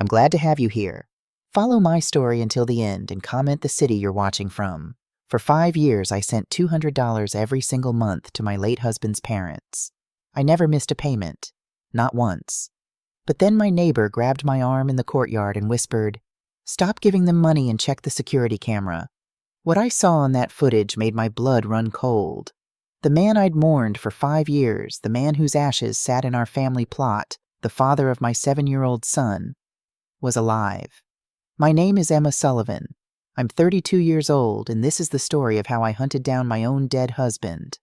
I'm glad to have you here. Follow my story until the end and comment the city you're watching from. For 5 years, I sent $200 every single month to my late husband's parents. I never missed a payment. Not once. But then my neighbor grabbed my arm in the courtyard and whispered, "Stop giving them money and check the security camera." What I saw on that footage made my blood run cold. The man I'd mourned for 5 years, the man whose ashes sat in our family plot, the father of my 7-year-old son, was alive. My name is Emma Sullivan. I'm 32 years old, and this is the story of how I hunted down my own dead husband.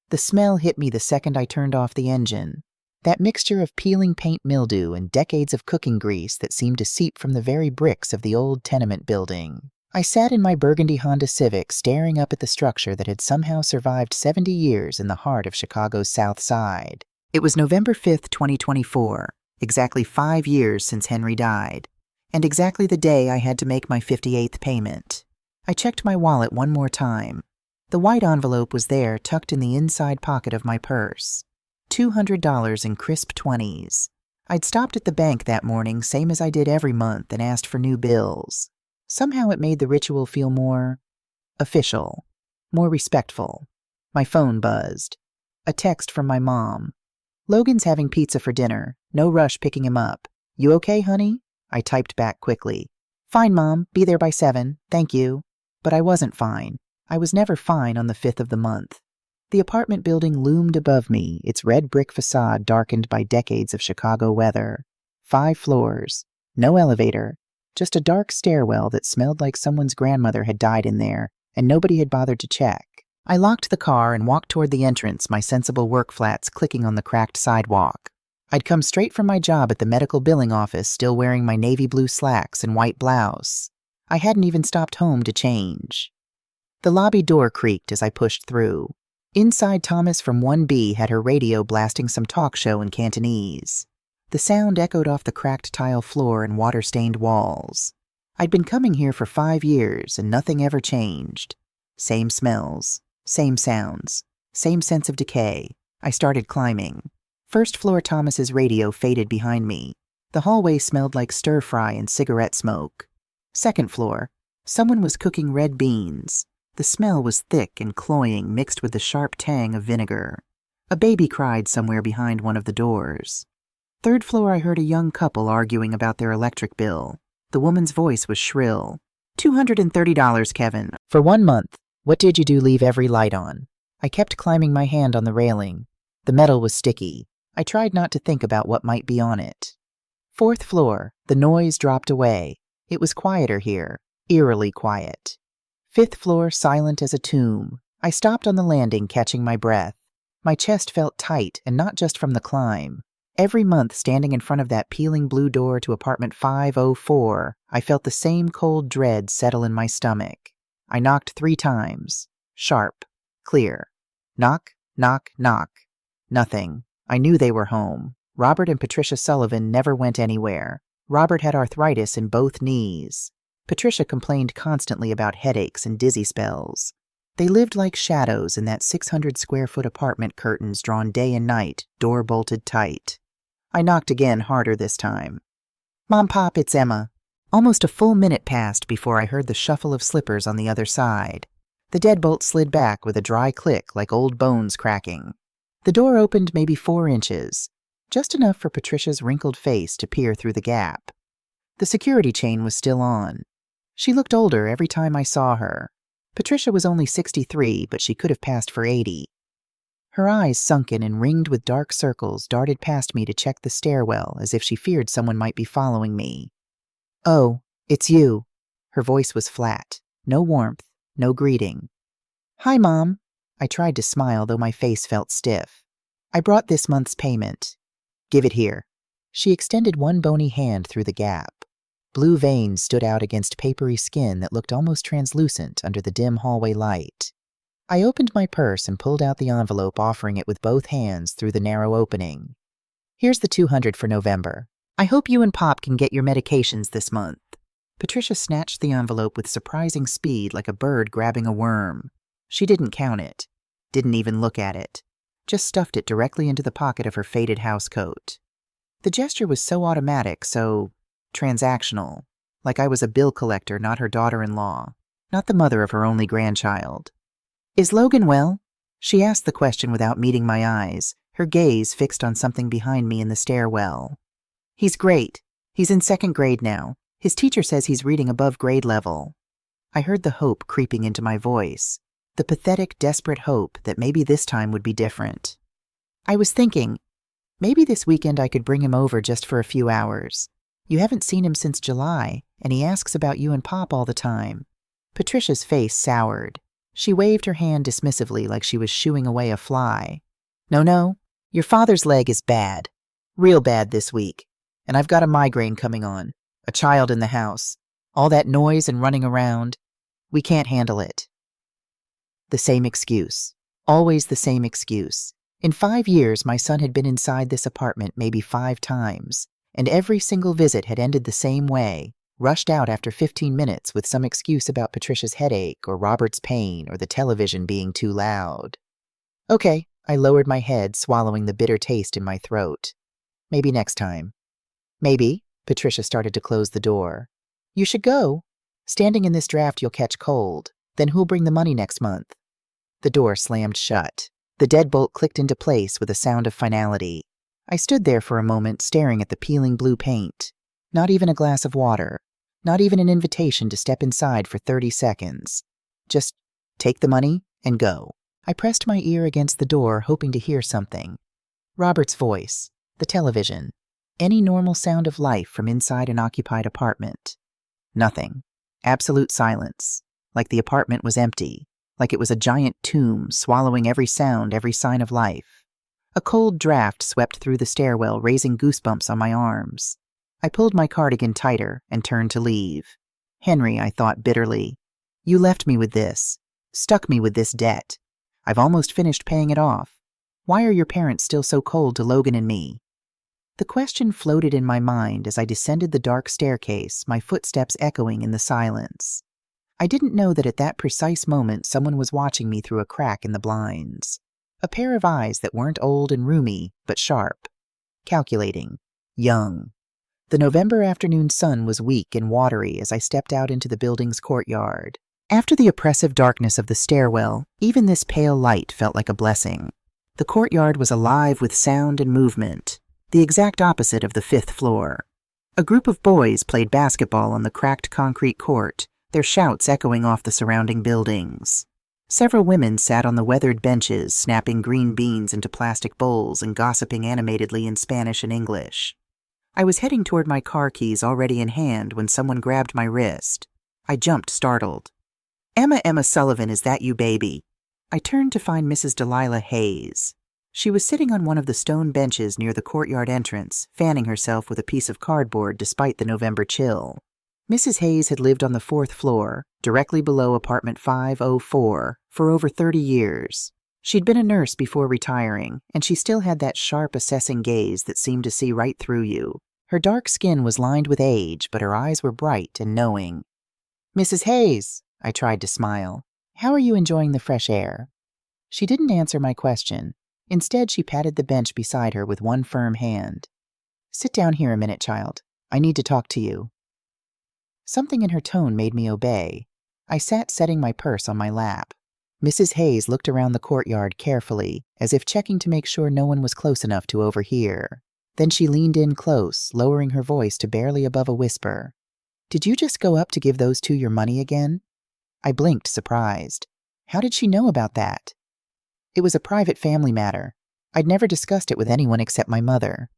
The smell hit me the second I turned off the engine. That mixture of peeling paint mildew and decades of cooking grease that seemed to seep from the very bricks of the old tenement building. I sat in my burgundy Honda Civic staring up at the structure that had somehow survived 70 years in the heart of Chicago's South Side. It was November 5th, 2024, exactly 5 years since Henry died, and exactly the day I had to make my 58th payment. I checked my wallet one more time. The white envelope was there, tucked in the inside pocket of my purse. $200 in crisp 20s. I'd stopped at the bank that morning, same as I did every month, and asked for new bills. Somehow it made the ritual feel more official, more respectful. My phone buzzed. A text from my mom. "Logan's having pizza for dinner. No rush picking him up. You okay, honey?" I typed back quickly. "Fine, Mom. Be there by 7. Thank you." But I wasn't fine. I was never fine on the 5th of the month. The apartment building loomed above me, its red brick facade darkened by decades of Chicago weather. 5 floors. No elevator. Just a dark stairwell that smelled like someone's grandmother had died in there, and nobody had bothered to check. I locked the car and walked toward the entrance, my sensible work flats clicking on the cracked sidewalk. I'd come straight from my job at the medical billing office, still wearing my navy blue slacks and white blouse. I hadn't even stopped home to change. The lobby door creaked as I pushed through. Inside, Thomas from 1B had her radio blasting some talk show in Cantonese. The sound echoed off the cracked tile floor and water-stained walls. I'd been coming here for 5 years, and nothing ever changed. Same smells, same sounds, same sense of decay. I started climbing. First floor Thomas's radio faded behind me. The hallway smelled like stir-fry and cigarette smoke. Second floor, someone was cooking red beans. The smell was thick and cloying, mixed with the sharp tang of vinegar. A baby cried somewhere behind one of the doors. Third floor, I heard a young couple arguing about their electric bill. The woman's voice was shrill. $230, Kevin. For 1 month. What did you do? Leave every light on. I kept climbing, my hand on the railing. The metal was sticky. I tried not to think about what might be on it. Fourth floor. The noise dropped away. It was quieter here. Eerily quiet. Fifth floor, silent as a tomb. I stopped on the landing, catching my breath. My chest felt tight, and not just from the climb. Every month, standing in front of that peeling blue door to apartment 504, I felt the same cold dread settle in my stomach. I knocked 3 times. Sharp. Clear. Knock, knock, knock. Nothing. I knew they were home. Robert and Patricia Sullivan never went anywhere. Robert had arthritis in both knees. Patricia complained constantly about headaches and dizzy spells. They lived like shadows in that 600-square-foot apartment, curtains drawn day and night, door bolted tight. I knocked again, harder this time. "Mom, Pop, it's Emma." Almost a full minute passed before I heard the shuffle of slippers on the other side. The deadbolt slid back with a dry click like old bones cracking. The door opened maybe 4 inches, just enough for Patricia's wrinkled face to peer through the gap. The security chain was still on. She looked older every time I saw her. Patricia was only 63, but she could have passed for 80. Her eyes, sunken and ringed with dark circles, darted past me to check the stairwell as if she feared someone might be following me. "Oh, it's you." Her voice was flat. No warmth, no greeting. "Hi, Mom." I tried to smile, though my face felt stiff. "I brought this month's payment." "Give it here." She extended one bony hand through the gap. Blue veins stood out against papery skin that looked almost translucent under the dim hallway light. I opened my purse and pulled out the envelope, offering it with both hands through the narrow opening. "Here's the $200 for November. I hope you and Pop can get your medications this month." Patricia snatched the envelope with surprising speed, like a bird grabbing a worm. She didn't count it, didn't even look at it, just stuffed it directly into the pocket of her faded housecoat. The gesture was so automatic, so transactional, like I was a bill collector, not her daughter-in-law, not the mother of her only grandchild. "Is Logan well?" She asked the question without meeting my eyes, her gaze fixed on something behind me in the stairwell. "He's great. He's in 2nd grade now. His teacher says he's reading above grade level." I heard the hope creeping into my voice, the pathetic, desperate hope that maybe this time would be different. "I was thinking, maybe this weekend I could bring him over just for a few hours. You haven't seen him since July, and he asks about you and Pop all the time." Patricia's face soured. She waved her hand dismissively like she was shooing away a fly. No, your father's leg is bad. Real bad this week. And I've got a migraine coming on. A child in the house. All that noise and running around. We can't handle it." The same excuse. Always the same excuse. In 5 years, my son had been inside this apartment maybe 5 times, and every single visit had ended the same way, rushed out after 15 minutes with some excuse about Patricia's headache or Robert's pain or the television being too loud. Okay, I lowered my head, swallowing the bitter taste in my throat. Maybe next time. Maybe, Patricia started to close the door. "You should go. Standing in this draft, you'll catch cold. Then who'll bring the money next month?" The door slammed shut. The deadbolt clicked into place with a sound of finality. I stood there for a moment, staring at the peeling blue paint. Not even a glass of water. Not even an invitation to step inside for 30 seconds. Just take the money and go. I pressed my ear against the door, hoping to hear something. Robert's voice. The television. Any normal sound of life from inside an occupied apartment. Nothing. Absolute silence. Like the apartment was empty. Like it was a giant tomb, swallowing every sound, every sign of life. A cold draft swept through the stairwell, raising goosebumps on my arms. I pulled my cardigan tighter and turned to leave. Henry, I thought bitterly. You left me with this. Stuck me with this debt. I've almost finished paying it off. Why are your parents still so cold to Logan and me? The question floated in my mind as I descended the dark staircase, my footsteps echoing in the silence. I didn't know that at that precise moment someone was watching me through a crack in the blinds. A pair of eyes that weren't old and roomy, but sharp. Calculating. Young. The November afternoon sun was weak and watery as I stepped out into the building's courtyard. After the oppressive darkness of the stairwell, even this pale light felt like a blessing. The courtyard was alive with sound and movement, the exact opposite of the 5th floor. A group of boys played basketball on the cracked concrete court, their shouts echoing off the surrounding buildings. Several women sat on the weathered benches, snapping green beans into plastic bowls and gossiping animatedly in Spanish and English. I was heading toward my car keys already in hand when someone grabbed my wrist. I jumped, startled. Emma Sullivan, is that you, baby?" I turned to find Mrs. Delilah Hayes. She was sitting on one of the stone benches near the courtyard entrance, fanning herself with a piece of cardboard despite the November chill. Mrs. Hayes had lived on the 4th floor, directly below apartment 504, for over 30 years. She'd been a nurse before retiring, and she still had that sharp, assessing gaze that seemed to see right through you. Her dark skin was lined with age, but her eyes were bright and knowing. "Mrs. Hayes," I tried to smile. "How are you enjoying the fresh air?" She didn't answer my question. Instead, she patted the bench beside her with one firm hand. "Sit down here a minute, child. I need to talk to you." Something in her tone made me obey. I sat setting my purse on my lap. Mrs. Hayes looked around the courtyard carefully, as if checking to make sure no one was close enough to overhear. Then she leaned in close, lowering her voice to barely above a whisper. "Did you just go up to give those two your money again?" I blinked, surprised. How did she know about that? It was a private family matter. I'd never discussed it with anyone except my mother.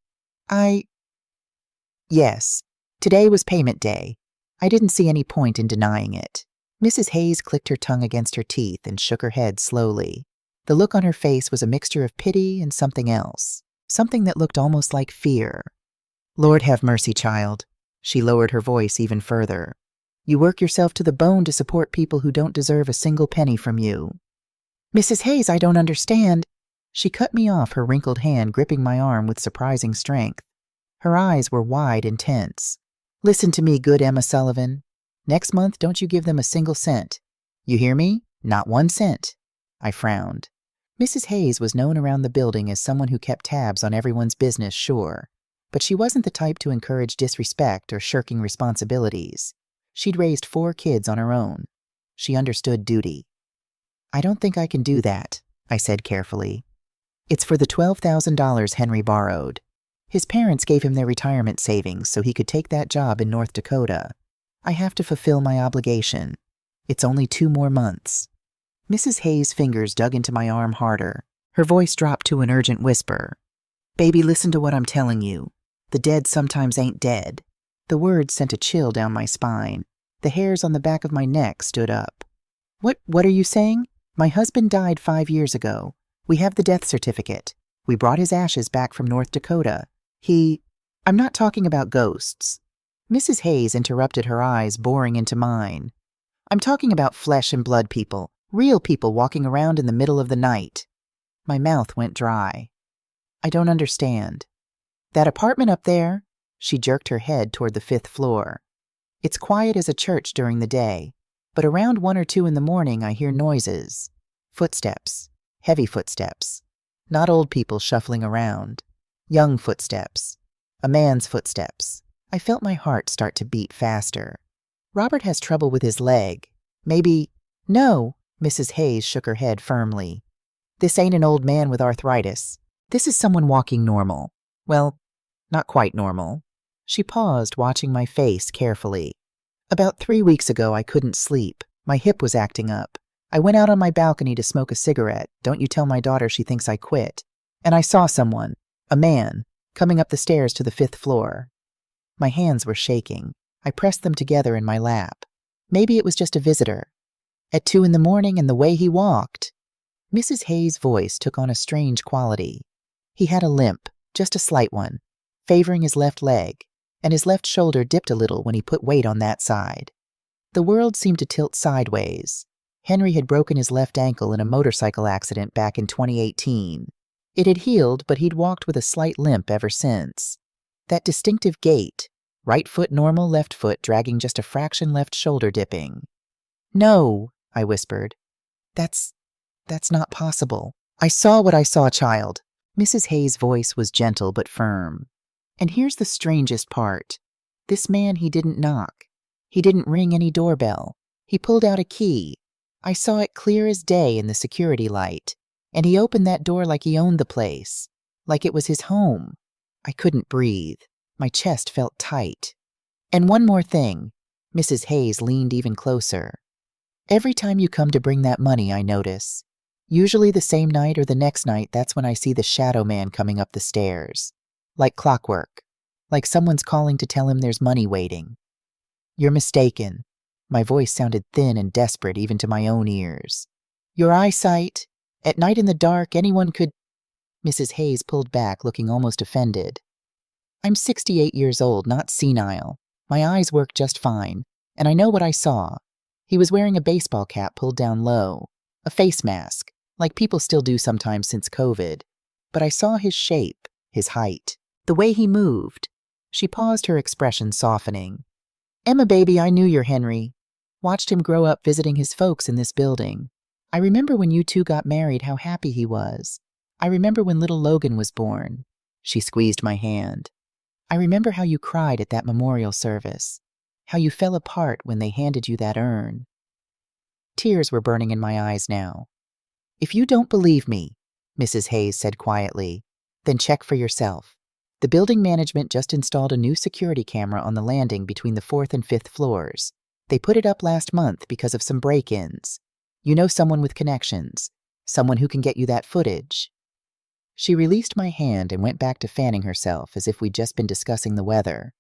Yes, today was payment day. I didn't see any point in denying it. Mrs. Hayes clicked her tongue against her teeth and shook her head slowly. The look on her face was a mixture of pity and something else, something that looked almost like fear. "Lord have mercy, child." She lowered her voice even further. "You work yourself to the bone to support people who don't deserve a single penny from you." "Mrs. Hayes, I don't understand." She cut me off, her wrinkled hand gripping my arm with surprising strength. Her eyes were wide and tense. "Listen to me, good Emma Sullivan. Next month, don't you give them a single cent. You hear me? Not 1 cent. I frowned. Mrs. Hayes was known around the building as someone who kept tabs on everyone's business, sure. But she wasn't the type to encourage disrespect or shirking responsibilities. She'd raised 4 kids on her own. She understood duty. "I don't think I can do that," I said carefully. "It's for the $12,000 Henry borrowed. His parents gave him their retirement savings so he could take that job in North Dakota. I have to fulfill my obligation. It's only 2 more months." Mrs. Hayes' fingers dug into my arm harder. Her voice dropped to an urgent whisper. "Baby, listen to what I'm telling you. The dead sometimes ain't dead." The words sent a chill down my spine. The hairs on the back of my neck stood up. What are you saying? My husband died 5 years ago. We have the death certificate. We brought his ashes back from North Dakota. I'm not talking about ghosts." Mrs. Hayes interrupted, her eyes boring into mine. "I'm talking about flesh and blood people, real people walking around in the middle of the night." My mouth went dry. "I don't understand." "That apartment up there?" She jerked her head toward the 5th floor. "It's quiet as a church during the day, but around 1 or 2 in the morning I hear noises. Footsteps. Heavy footsteps. Not old people shuffling around. Young footsteps. A man's footsteps." I felt my heart start to beat faster. "Robert has trouble with his leg. Maybe—" "No," Mrs. Hayes shook her head firmly. "This ain't an old man with arthritis. This is someone walking normal. Well, not quite normal." She paused, watching my face carefully. "About 3 weeks ago I couldn't sleep. My hip was acting up. I went out on my balcony to smoke a cigarette. Don't you tell my daughter she thinks I quit. And I saw someone, a man, coming up the stairs to the 5th floor. My hands were shaking. I pressed them together in my lap. Maybe it was just a visitor. At 2 in the morning, and the way he walked." Mrs. Hayes' voice took on a strange quality. "He had a limp, just a slight one, favoring his left leg, and his left shoulder dipped a little when he put weight on that side. The world seemed to tilt sideways. Henry had broken his left ankle in a motorcycle accident back in 2018. It had healed, but he'd walked with a slight limp ever since. That distinctive gait, right foot normal, left foot dragging just a fraction, left shoulder dipping." "No," I whispered. That's not possible. I saw what I saw, child." Mrs. Hayes' voice was gentle but firm. "And here's the strangest part. This man, he didn't knock. He didn't ring any doorbell. He pulled out a key. I saw it clear as day in the security light. And he opened that door like he owned the place, like it was his home." I couldn't breathe. My chest felt tight. "And one more thing." Mrs. Hayes leaned even closer. "Every time you come to bring that money, I notice. Usually the same night or the next night, that's when I see the shadow man coming up the stairs. Like clockwork. Like someone's calling to tell him there's money waiting." "You're mistaken." My voice sounded thin and desperate even to my own ears. "Your eyesight. At night in the dark, anyone could—" Mrs. Hayes pulled back, looking almost offended. "I'm 68 years old, not senile. My eyes work just fine, and I know what I saw. He was wearing a baseball cap pulled down low, a face mask, like people still do sometimes since COVID. But I saw his shape, his height, the way he moved." She paused, her expression softening. "Emma, baby, I knew your Henry. Watched him grow up visiting his folks in this building. I remember when you 2 got married, how happy he was. I remember when little Logan was born." She squeezed my hand. "I remember how you cried at that memorial service, how you fell apart when they handed you that urn." Tears were burning in my eyes now. "If you don't believe me," Mrs. Hayes said quietly, "then check for yourself. The building management just installed a new security camera on the landing between the 4th and 5th floors. They put it up last month because of some break-ins. You know someone with connections, someone who can get you that footage." She released my hand and went back to fanning herself as if we'd just been discussing the weather.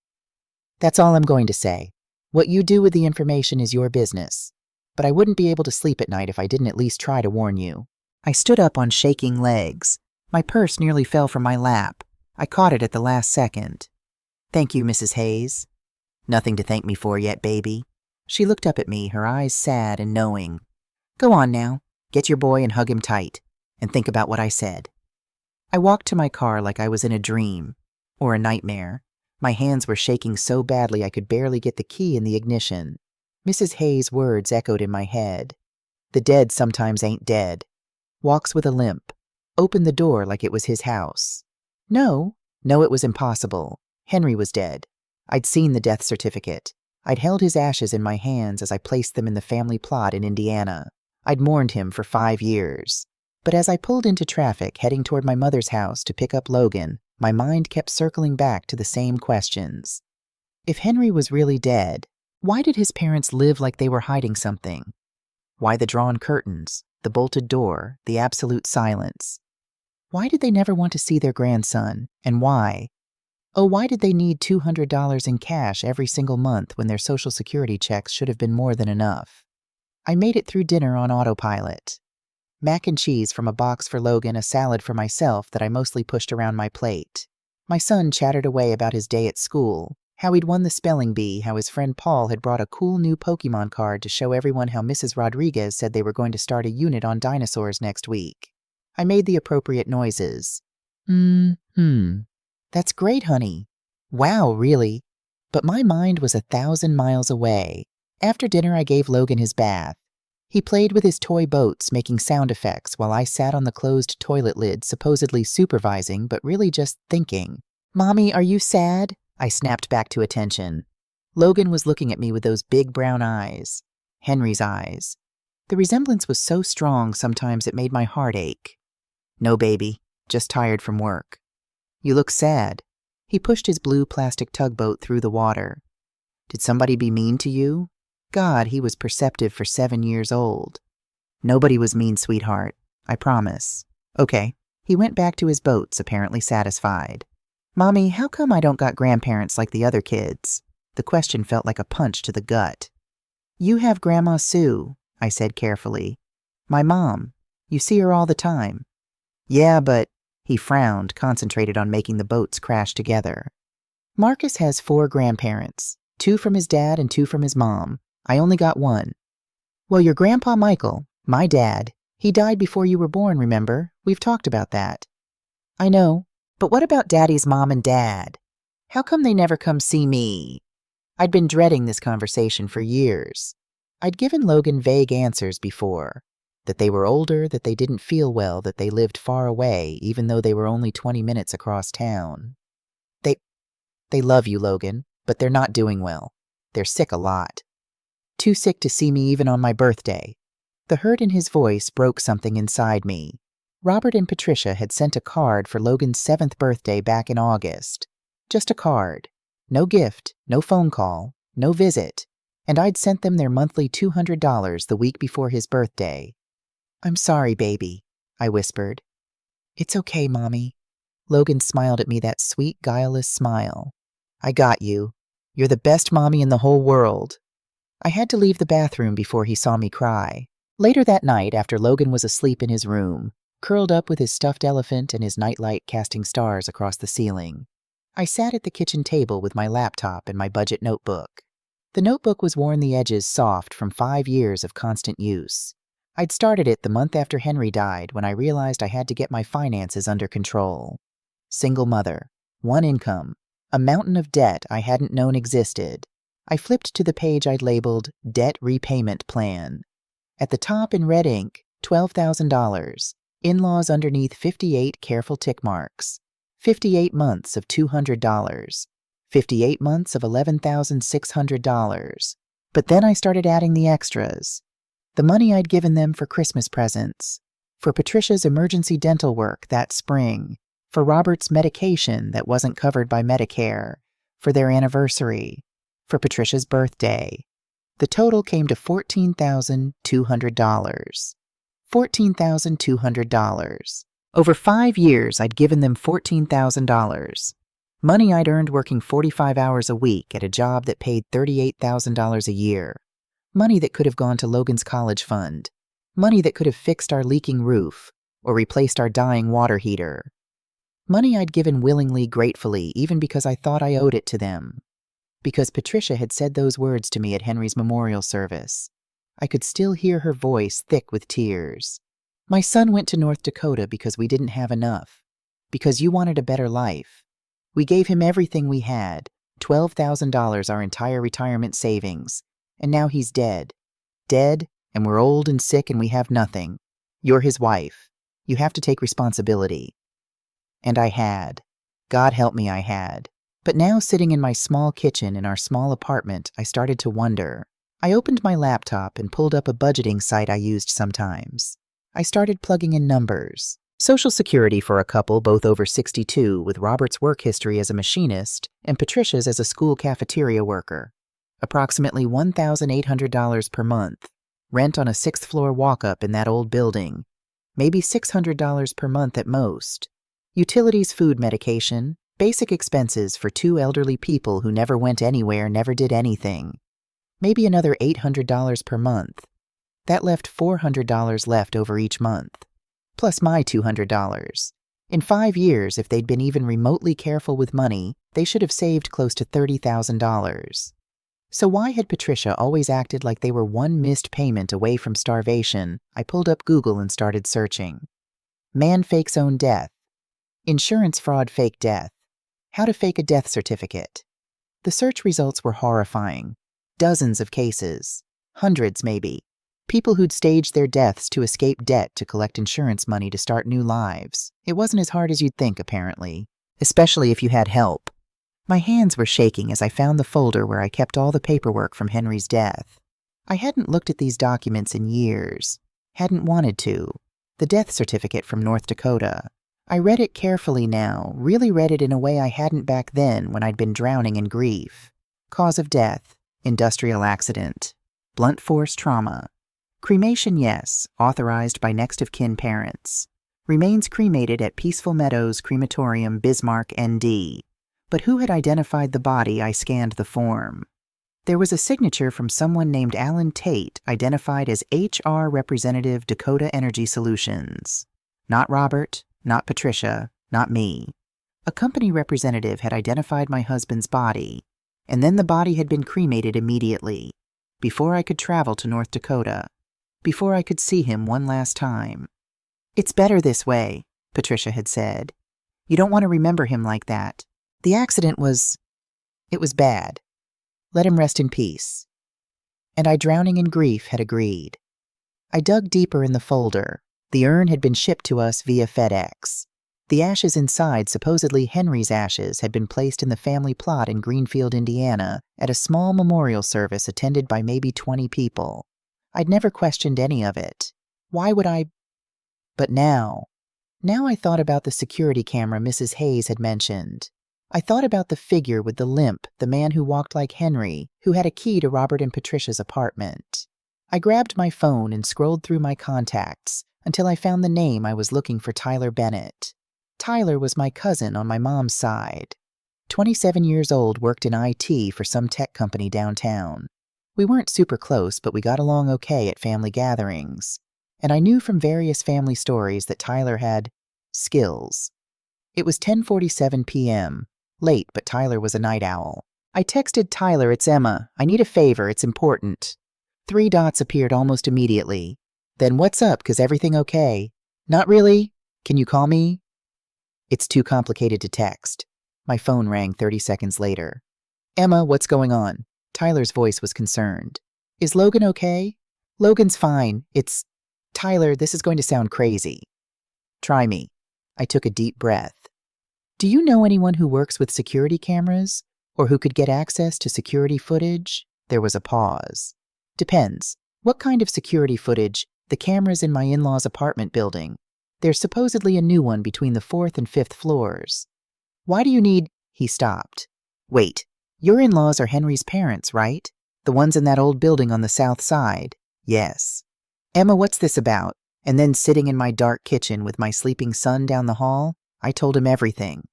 "That's all I'm going to say. What you do with the information is your business. But I wouldn't be able to sleep at night if I didn't at least try to warn you." I stood up on shaking legs. My purse nearly fell from my lap. I caught it at the last second. "Thank you, Mrs. Hayes." "Nothing to thank me for yet, baby." She looked up at me, her eyes sad and knowing. "Go on now. Get your boy and hug him tight. And think about what I said." I walked to my car like I was in a dream. Or a nightmare. My hands were shaking so badly I could barely get the key in the ignition. Mrs. Hayes' words echoed in my head. "The dead sometimes ain't dead. Walks with a limp. Opened the door like it was his house." No, it was impossible. Henry was dead. I'd seen the death certificate. I'd held his ashes in my hands as I placed them in the family plot in Indiana. I'd mourned him for 5 years. But as I pulled into traffic, heading toward my mother's house to pick up Logan, my mind kept circling back to the same questions. If Henry was really dead, why did his parents live like they were hiding something? Why the drawn curtains, the bolted door, the absolute silence? Why did they never want to see their grandson, and why? Oh, why did they need $200 in cash every single month when their Social Security checks should have been more than enough? I made it through dinner on autopilot. Mac and cheese from a box for Logan, a salad for myself that I mostly pushed around my plate. My son chattered away about his day at school, how he'd won the spelling bee, how his friend Paul had brought a cool new Pokemon card to show everyone how Mrs. Rodriguez said they were going to start a unit on dinosaurs next week. I made the appropriate noises. That's great, honey. Wow, really? But my mind was 1,000 miles away. After dinner, I gave Logan his bath. He played with his toy boats, making sound effects, while I sat on the closed toilet lid, supposedly supervising, but really just thinking. Mommy, are you sad? I snapped back to attention. Logan was looking at me with those big brown eyes. Henry's eyes. The resemblance was so strong sometimes it made my heart ache. No, baby. Just tired from work. You look sad. He pushed his blue plastic tugboat through the water. Did somebody be mean to you? God, he was perceptive for 7 years old. Nobody was mean, sweetheart. I promise. Okay. He went back to his boats, apparently satisfied. Mommy, how come I don't got grandparents like the other kids? The question felt like a punch to the gut. You have Grandma Sue, I said carefully. My mom. You see her all the time. Yeah, but... He frowned, concentrated on making the boats crash together. Marcus has 4 grandparents, 2 from his dad and 2 from his mom. I only got 1. Well, your Grandpa Michael, my dad, he died before you were born, remember? We've talked about that. I know, but what about Daddy's mom and dad? How come they never come see me? I'd been dreading this conversation for years. I'd given Logan vague answers before. That they were older, that they didn't feel well, that they lived far away, even though they were only 20 minutes across town. They love you, Logan, but they're not doing well. They're sick a lot. Too sick to see me even on my birthday. The hurt in his voice broke something inside me. Robert and Patricia had sent a card for Logan's 7th birthday back in August. Just a card. No gift, no phone call, no visit. And I'd sent them their monthly $200 the week before his birthday. I'm sorry, baby, I whispered. It's okay, Mommy. Logan smiled at me that sweet, guileless smile. I got you. You're the best mommy in the whole world. I had to leave the bathroom before he saw me cry. Later that night, after Logan was asleep in his room, curled up with his stuffed elephant and his nightlight casting stars across the ceiling, I sat at the kitchen table with my laptop and my budget notebook. The notebook was worn the edges soft from 5 years of constant use. I'd started it the month after Henry died when I realized I had to get my finances under control. Single mother, 1 income, a mountain of debt I hadn't known existed. I flipped to the page I'd labeled Debt Repayment Plan. At the top in red ink, $12,000. In-laws underneath 58 careful tick marks. 58 months of $200. 58 months of $11,600. But then I started adding the extras. The money I'd given them for Christmas presents, for Patricia's emergency dental work that spring, for Robert's medication that wasn't covered by Medicare, for their anniversary, for Patricia's birthday. The total came to $14,200. $14,200. Over 5 years, I'd given them $14,000. Money I'd earned working 45 hours a week at a job that paid $38,000 a year. Money that could have gone to Logan's college fund. Money that could have fixed our leaking roof or replaced our dying water heater. Money I'd given willingly, gratefully, even because I thought I owed it to them. Because Patricia had said those words to me at Henry's memorial service. I could still hear her voice thick with tears. My son went to North Dakota because we didn't have enough. Because you wanted a better life. We gave him everything we had, $12,000, our entire retirement savings. And now he's dead. Dead, and we're old and sick and we have nothing. You're his wife. You have to take responsibility. And I had. God help me, I had. But now, sitting in my small kitchen in our small apartment, I started to wonder. I opened my laptop and pulled up a budgeting site I used sometimes. I started plugging in numbers. Social Security for a couple both over 62, with Robert's work history as a machinist and Patricia's as a school cafeteria worker. Approximately $1,800 per month. Rent on a 6th-floor walk-up in that old building. Maybe $600 per month at most. Utilities, food, medication, basic expenses for 2 elderly people who never went anywhere, never did anything. Maybe another $800 per month. That left $400 left over each month. Plus my $200. In 5 years, if they'd been even remotely careful with money, they should have saved close to $30,000. So why had Patricia always acted like they were one missed payment away from starvation? I pulled up Google and started searching. Man fakes own death. Insurance fraud fake death. How to fake a death certificate. The search results were horrifying. Dozens of cases. Hundreds, maybe. People who'd staged their deaths to escape debt to collect insurance money to start new lives. It wasn't as hard as you'd think, apparently. Especially if you had help. My hands were shaking as I found the folder where I kept all the paperwork from Henry's death. I hadn't looked at these documents in years. Hadn't wanted to. The death certificate from North Dakota. I read it carefully now, really read it in a way I hadn't back then when I'd been drowning in grief. Cause of death. Industrial accident. Blunt force trauma. Cremation, yes, authorized by next of kin parents. Remains cremated at Peaceful Meadows Crematorium, Bismarck, ND. But who had identified the body? I scanned the form. There was a signature from someone named Alan Tate, identified as HR Representative Dakota Energy Solutions. Not Robert, not Patricia, not me. A company representative had identified my husband's body, and then the body had been cremated immediately, before I could travel to North Dakota, before I could see him one last time. It's better this way, Patricia had said. You don't want to remember him like that. The accident was bad. Let him rest in peace. And I, drowning in grief, had agreed. I dug deeper in the folder. The urn had been shipped to us via FedEx. The ashes inside, supposedly Henry's ashes, had been placed in the family plot in Greenfield, Indiana, at a small memorial service attended by maybe 20 people. I'd never questioned any of it. Why would I? But now I thought about the security camera Mrs. Hayes had mentioned. I thought about the figure with the limp, the man who walked like Henry, who had a key to Robert and Patricia's apartment. I grabbed my phone and scrolled through my contacts until I found the name I was looking for: Tyler Bennett. Tyler was my cousin on my mom's side. 27 years old, worked in IT for some tech company downtown. We weren't super close, but we got along okay at family gatherings. And I knew from various family stories that Tyler had skills. It was 10:47 p.m. Late, but Tyler was a night owl. I texted Tyler, "It's Emma. I need a favor. It's important." 3 dots appeared almost immediately. Then, "What's up? 'Cause everything okay?" "Not really. Can you call me?" It's too complicated to text. My phone rang 30 seconds later. "Emma, what's going on?" Tyler's voice was concerned. "Is Logan okay?" "Logan's fine. It's... Tyler, this is going to sound crazy." "Try me." I took a deep breath. "Do you know anyone who works with security cameras? Or who could get access to security footage?" There was a pause. "Depends. What kind of security footage? The cameras in my in-laws' apartment building. There's supposedly a new one between the 4th and 5th floors." "Why do you need..." He stopped. "Wait. Your in-laws are Henry's parents, right? The ones in that old building on the south side?" "Yes." "Emma, what's this about?" And then, sitting in my dark kitchen with my sleeping son down the hall, I told him everything.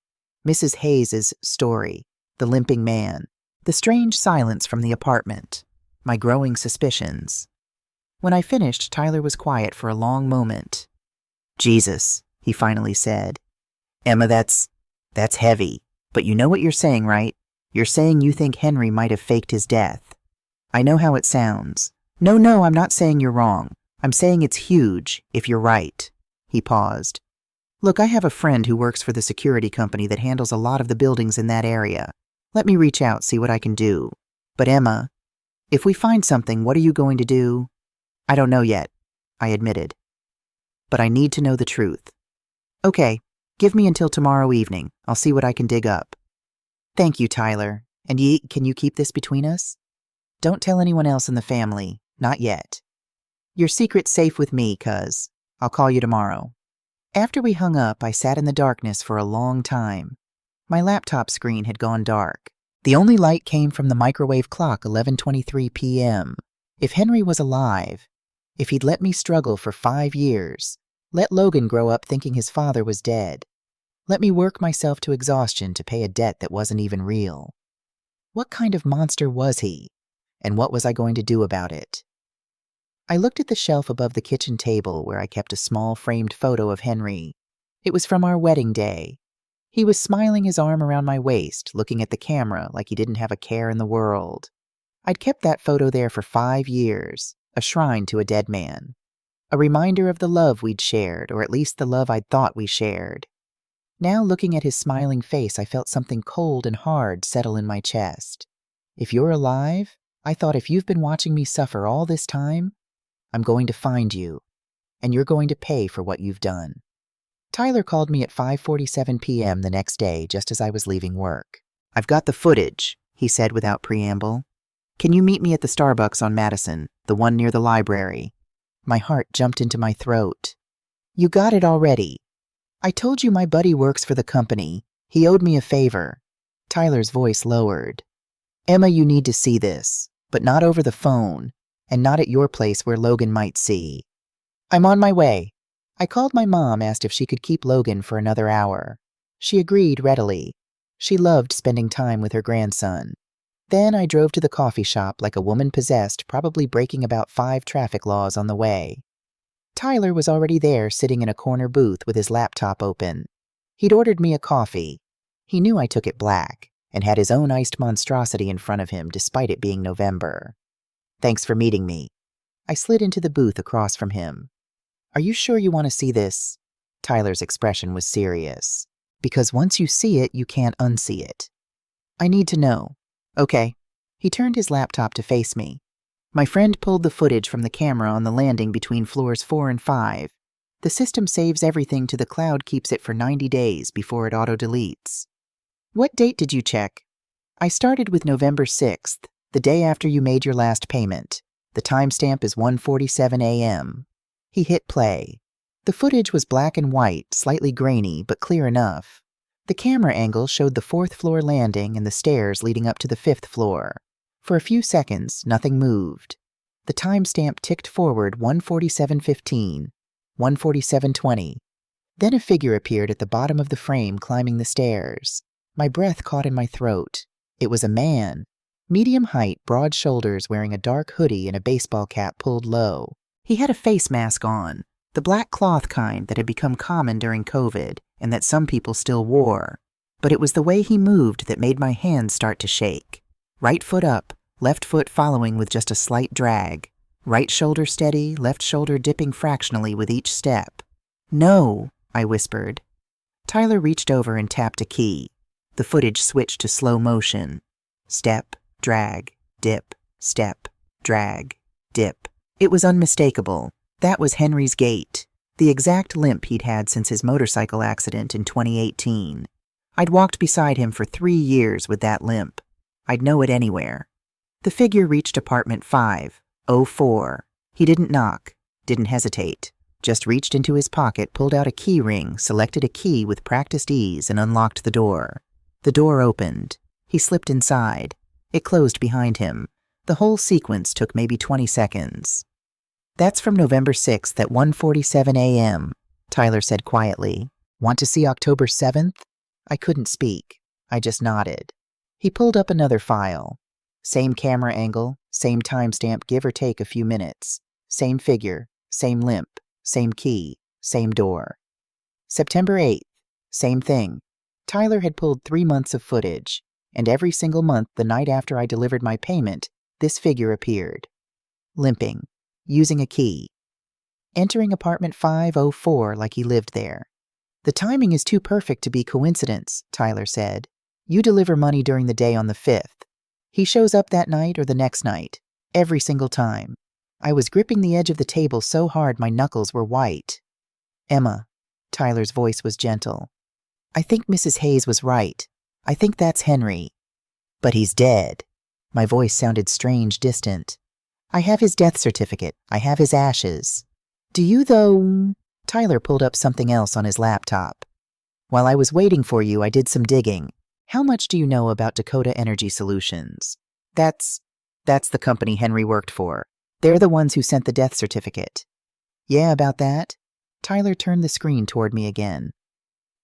Mrs. Hayes' story, the limping man, the strange silence from the apartment, my growing suspicions. When I finished, Tyler was quiet for a long moment. "Jesus," he finally said. "Emma, that's heavy. But you know what you're saying, right? You're saying you think Henry might have faked his death. I know how it sounds. No, I'm not saying you're wrong. I'm saying it's huge, if you're right." He paused. "Look, I have a friend who works for the security company that handles a lot of the buildings in that area. Let me reach out, see what I can do. But Emma, if we find something, what are you going to do?" "I don't know yet," I admitted. "But I need to know the truth." "Okay, give me until tomorrow evening. I'll see what I can dig up." Thank you, Tyler. And can you keep this between us? Don't tell anyone else in the family. Not yet. Your secret's safe with me, cuz. I'll call you tomorrow. After we hung up, I sat in the darkness for a long time. My laptop screen had gone dark. The only light came from the microwave clock, 11:23 p.m. If Henry was alive, if he'd let me struggle for 5 years, let Logan grow up thinking his father was dead, let me work myself to exhaustion to pay a debt that wasn't even real. What kind of monster was he? And what was I going to do about it? I looked at the shelf above the kitchen table where I kept a small framed photo of Henry. It was from our wedding day. He was smiling his arm around my waist, looking at the camera like he didn't have a care in the world. I'd kept that photo there for 5 years, a shrine to a dead man. A reminder of the love we'd shared, or at least the love I'd thought we shared. Now, looking at his smiling face, I felt something cold and hard settle in my chest. If you're alive, I thought, if you've been watching me suffer all this time, I'm going to find you, and you're going to pay for what you've done. Tyler called me at 5:47 p.m. the next day, just as I was leaving work. I've got the footage, he said without preamble. Can you meet me at the Starbucks on Madison, the one near the library? My heart jumped into my throat. You got it already. I told you my buddy works for the company. He owed me a favor. Tyler's voice lowered. Emma, you need to see this, but not over the phone, and not at your place where Logan might see. I'm on my way. I called my mom, asked if she could keep Logan for another hour. She agreed readily. She loved spending time with her grandson. Then I drove to the coffee shop like a woman possessed, probably breaking about 5 traffic laws on the way. Tyler was already there, sitting in a corner booth with his laptop open. He'd ordered me a coffee. He knew I took it black, and had his own iced monstrosity in front of him despite it being November. Thanks for meeting me. I slid into the booth across from him. Are you sure you want to see this? Tyler's expression was serious. Because once you see it, you can't unsee it. I need to know. Okay. He turned his laptop to face me. My friend pulled the footage from the camera on the landing between floors 4 and 5. The system saves everything to the cloud, keeps it for 90 days before it auto-deletes. What date did you check? I started with November 6th, the day after you made your last payment. The timestamp is 1:47 a.m. He hit play. The footage was black and white, slightly grainy, but clear enough. The camera angle showed the 4th floor landing and the stairs leading up to the 5th floor. For a few seconds, nothing moved. The timestamp ticked forward 1:47:15, 1:47:20. Then a figure appeared at the bottom of the frame climbing the stairs. My breath caught in my throat. It was a man. Medium height, broad shoulders, wearing a dark hoodie and a baseball cap pulled low. He had a face mask on, the black cloth kind that had become common during COVID and that some people still wore. But it was the way he moved that made my hands start to shake. Right foot up, left foot following with just a slight drag. Right shoulder steady, left shoulder dipping fractionally with each step. No, I whispered. Tyler reached over and tapped a key. The footage switched to slow motion. Step, drag, dip, step, drag, dip. It was unmistakable. That was Henry's gait, the exact limp he'd had since his motorcycle accident in 2018. I'd walked beside him for 3 years with that limp. I'd know it anywhere. The figure reached apartment 504. He didn't knock, didn't hesitate, just reached into his pocket, pulled out a key ring, selected a key with practiced ease, and unlocked the door. The door opened. He slipped inside. It closed behind him. The whole sequence took maybe 20 seconds. That's from November 6th at 1:47 a.m., Tyler said quietly. Want to see October 7th? I couldn't speak. I just nodded. He pulled up another file. Same camera angle, same timestamp, give or take a few minutes. Same figure, same limp, same key, same door. September 8th, same thing. Tyler had pulled 3 months of footage, and every single month the night after I delivered my payment, this figure appeared. Limping, using a key. Entering apartment 504 like he lived there. The timing is too perfect to be coincidence, Tyler said. You deliver money during the day on the 5th. He shows up that night or the next night, every single time. I was gripping the edge of the table so hard my knuckles were white. Emma, Tyler's voice was gentle. I think Mrs. Hayes was right. I think that's Henry. But he's dead. My voice sounded strange, distant. I have his death certificate. I have his ashes. Do you, though? Tyler pulled up something else on his laptop. While I was waiting for you, I did some digging. How much do you know about Dakota Energy Solutions? That's the company Henry worked for. They're the ones who sent the death certificate. Yeah, about that? Tyler turned the screen toward me again.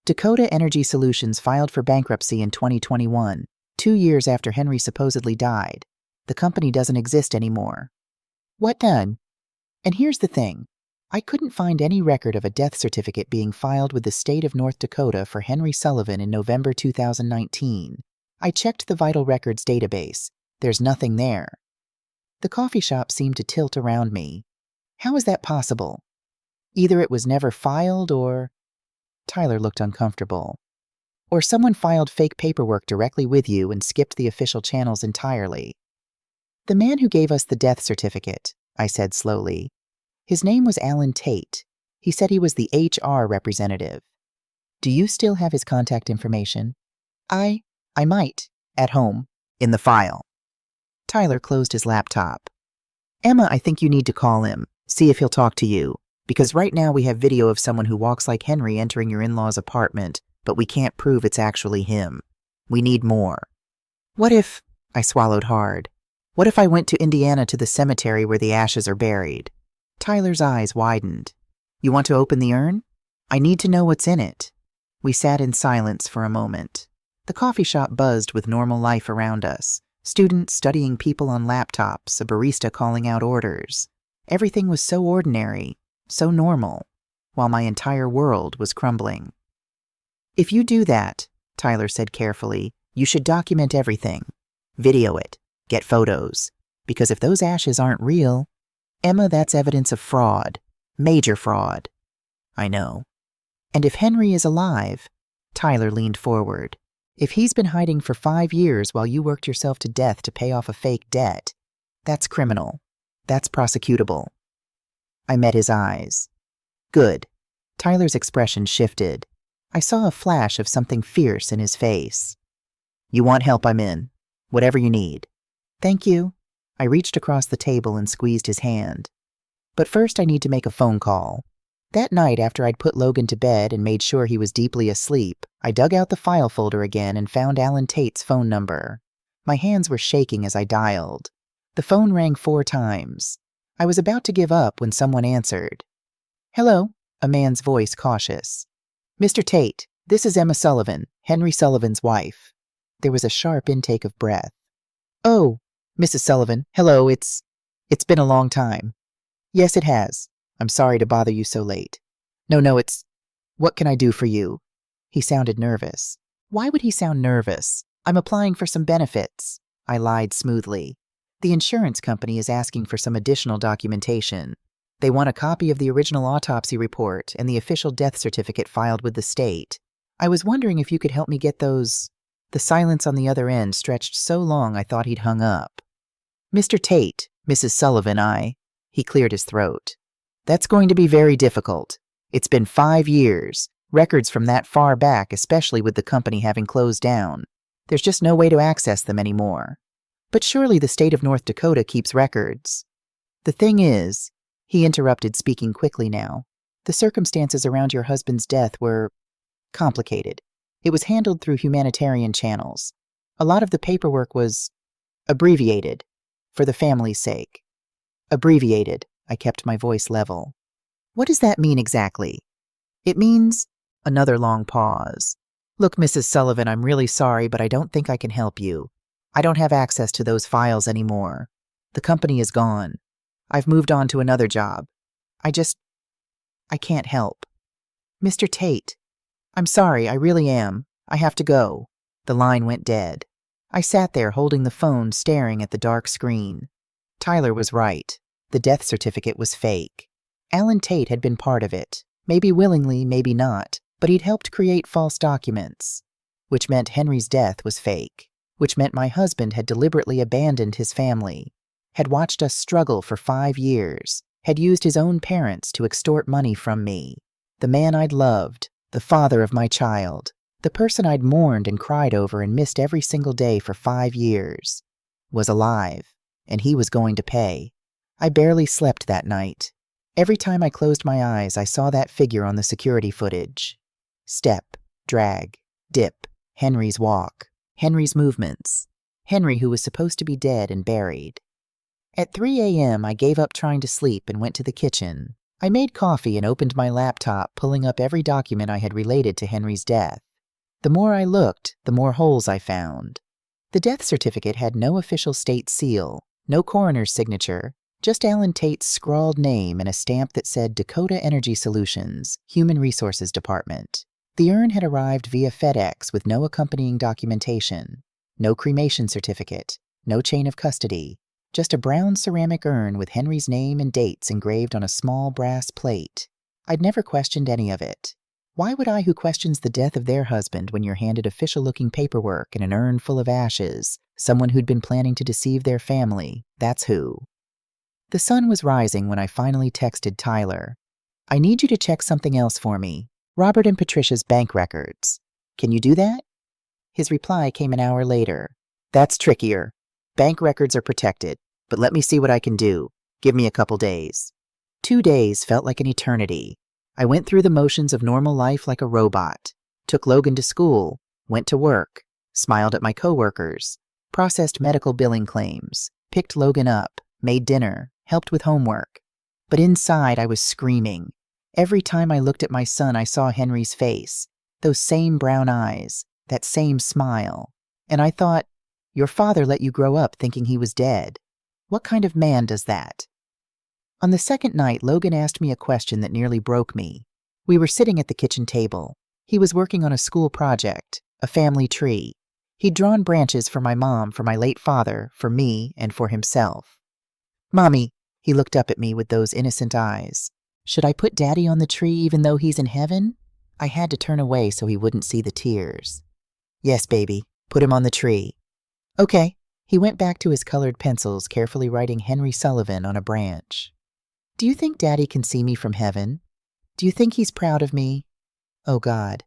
Dakota Energy Solutions filed for bankruptcy in 2021, 2 years after Henry supposedly died. The company doesn't exist anymore. What done? And here's the thing. I couldn't find any record of a death certificate being filed with the state of North Dakota for Henry Sullivan in November 2019. I checked the Vital Records database. There's nothing there. The coffee shop seemed to tilt around me. How is that possible? Either it was never filed or... Tyler looked uncomfortable. Or someone filed fake paperwork directly with you and skipped the official channels entirely. The man who gave us the death certificate, I said slowly. His name was Alan Tate. He said he was the HR representative. Do you still have his contact information? I might. At home. In the file. Tyler closed his laptop. Emma, I think you need to call him. See if he'll talk to you. Because right now we have video of someone who walks like Henry entering your in-laws' apartment, but we can't prove it's actually him. We need more. What if... I swallowed hard. What if I went to Indiana to the cemetery where the ashes are buried? Tyler's eyes widened. You want to open the urn? I need to know what's in it. We sat in silence for a moment. The coffee shop buzzed with normal life around us. Students studying people on laptops, a barista calling out orders. Everything was so ordinary, so normal, while my entire world was crumbling. If you do that, Tyler said carefully, you should document everything. Video it. Get photos. Because if those ashes aren't real, Emma, that's evidence of fraud. Major fraud. I know. And if Henry is alive, Tyler leaned forward. If he's been hiding for 5 years while you worked yourself to death to pay off a fake debt, that's criminal. That's prosecutable. I met his eyes. Good. Tyler's expression shifted. I saw a flash of something fierce in his face. You want help, I'm in. Whatever you need. Thank you. I reached across the table and squeezed his hand. But first I need to make a phone call. That night, after I'd put Logan to bed and made sure he was deeply asleep, I dug out the file folder again and found Alan Tate's phone number. My hands were shaking as I dialed. The phone rang 4 times. I was about to give up when someone answered. Hello, a man's voice cautious. Mr. Tate, this is Emma Sullivan, Henry Sullivan's wife. There was a sharp intake of breath. Oh, Mrs. Sullivan, hello, it's been a long time. Yes, it has. I'm sorry to bother you so late. No, it's... What can I do for you? He sounded nervous. Why would he sound nervous? I'm applying for some benefits. I lied smoothly. The insurance company is asking for some additional documentation. They want a copy of the original autopsy report and the official death certificate filed with the state. I was wondering if you could help me get those... The silence on the other end stretched so long I thought he'd hung up. Mr. Tate, Mrs. Sullivan, He cleared his throat. That's going to be very difficult. It's been 5 years. Records from that far back, especially with the company having closed down. There's just no way to access them anymore. But surely the state of North Dakota keeps records. The thing is, he interrupted, speaking quickly now, the circumstances around your husband's death were complicated. It was handled through humanitarian channels. A lot of the paperwork was abbreviated, for the family's sake. Abbreviated. I kept my voice level. What does that mean exactly? It means... Another long pause. Look, Mrs. Sullivan, I'm really sorry, but I don't think I can help you. I don't have access to those files anymore. The company is gone. I've moved on to another job. I can't help. Mr. Tate. I'm sorry, I really am. I have to go. The line went dead. I sat there holding the phone, staring at the dark screen. Tyler was right. The death certificate was fake. Alan Tate had been part of it. Maybe willingly, maybe not, but he'd helped create false documents. Which meant Henry's death was fake. Which meant my husband had deliberately abandoned his family. Had watched us struggle for 5 years. Had used his own parents to extort money from me. The man I'd loved. The father of my child. The person I'd mourned and cried over and missed every single day for 5 years was alive, and he was going to pay. I barely slept that night. Every time I closed my eyes, I saw that figure on the security footage. Step, drag, dip, Henry's walk, Henry's movements. Henry, who was supposed to be dead and buried. At 3 a.m., I gave up trying to sleep and went to the kitchen. I made coffee and opened my laptop, pulling up every document I had related to Henry's death. The more I looked, the more holes I found. The death certificate had no official state seal, no coroner's signature, just Alan Tate's scrawled name and a stamp that said Dakota Energy Solutions, Human Resources Department. The urn had arrived via FedEx with no accompanying documentation, no cremation certificate, no chain of custody, just a brown ceramic urn with Henry's name and dates engraved on a small brass plate. I'd never questioned any of it. Why would I, who questions the death of their husband when you're handed official-looking paperwork and an urn full of ashes, someone who'd been planning to deceive their family, that's who. The sun was rising when I finally texted Tyler. I need you to check something else for me. Robert and Patricia's bank records. Can you do that? His reply came an hour later. That's trickier. Bank records are protected, but let me see what I can do. Give me a couple days. 2 days felt like an eternity. I went through the motions of normal life like a robot, took Logan to school, went to work, smiled at my coworkers, processed medical billing claims, picked Logan up, made dinner, helped with homework. But inside I was screaming. Every time I looked at my son, I saw Henry's face, those same brown eyes, that same smile. And I thought, your father let you grow up thinking he was dead. What kind of man does that? On the second night, Logan asked me a question that nearly broke me. We were sitting at the kitchen table. He was working on a school project, a family tree. He'd drawn branches for my mom, for my late father, for me, and for himself. Mommy, he looked up at me with those innocent eyes. Should I put Daddy on the tree even though he's in heaven? I had to turn away so he wouldn't see the tears. Yes, baby, put him on the tree. Okay. He went back to his colored pencils, carefully writing Henry Sullivan on a branch. Do you think Daddy can see me from heaven? Do you think he's proud of me? Oh, God.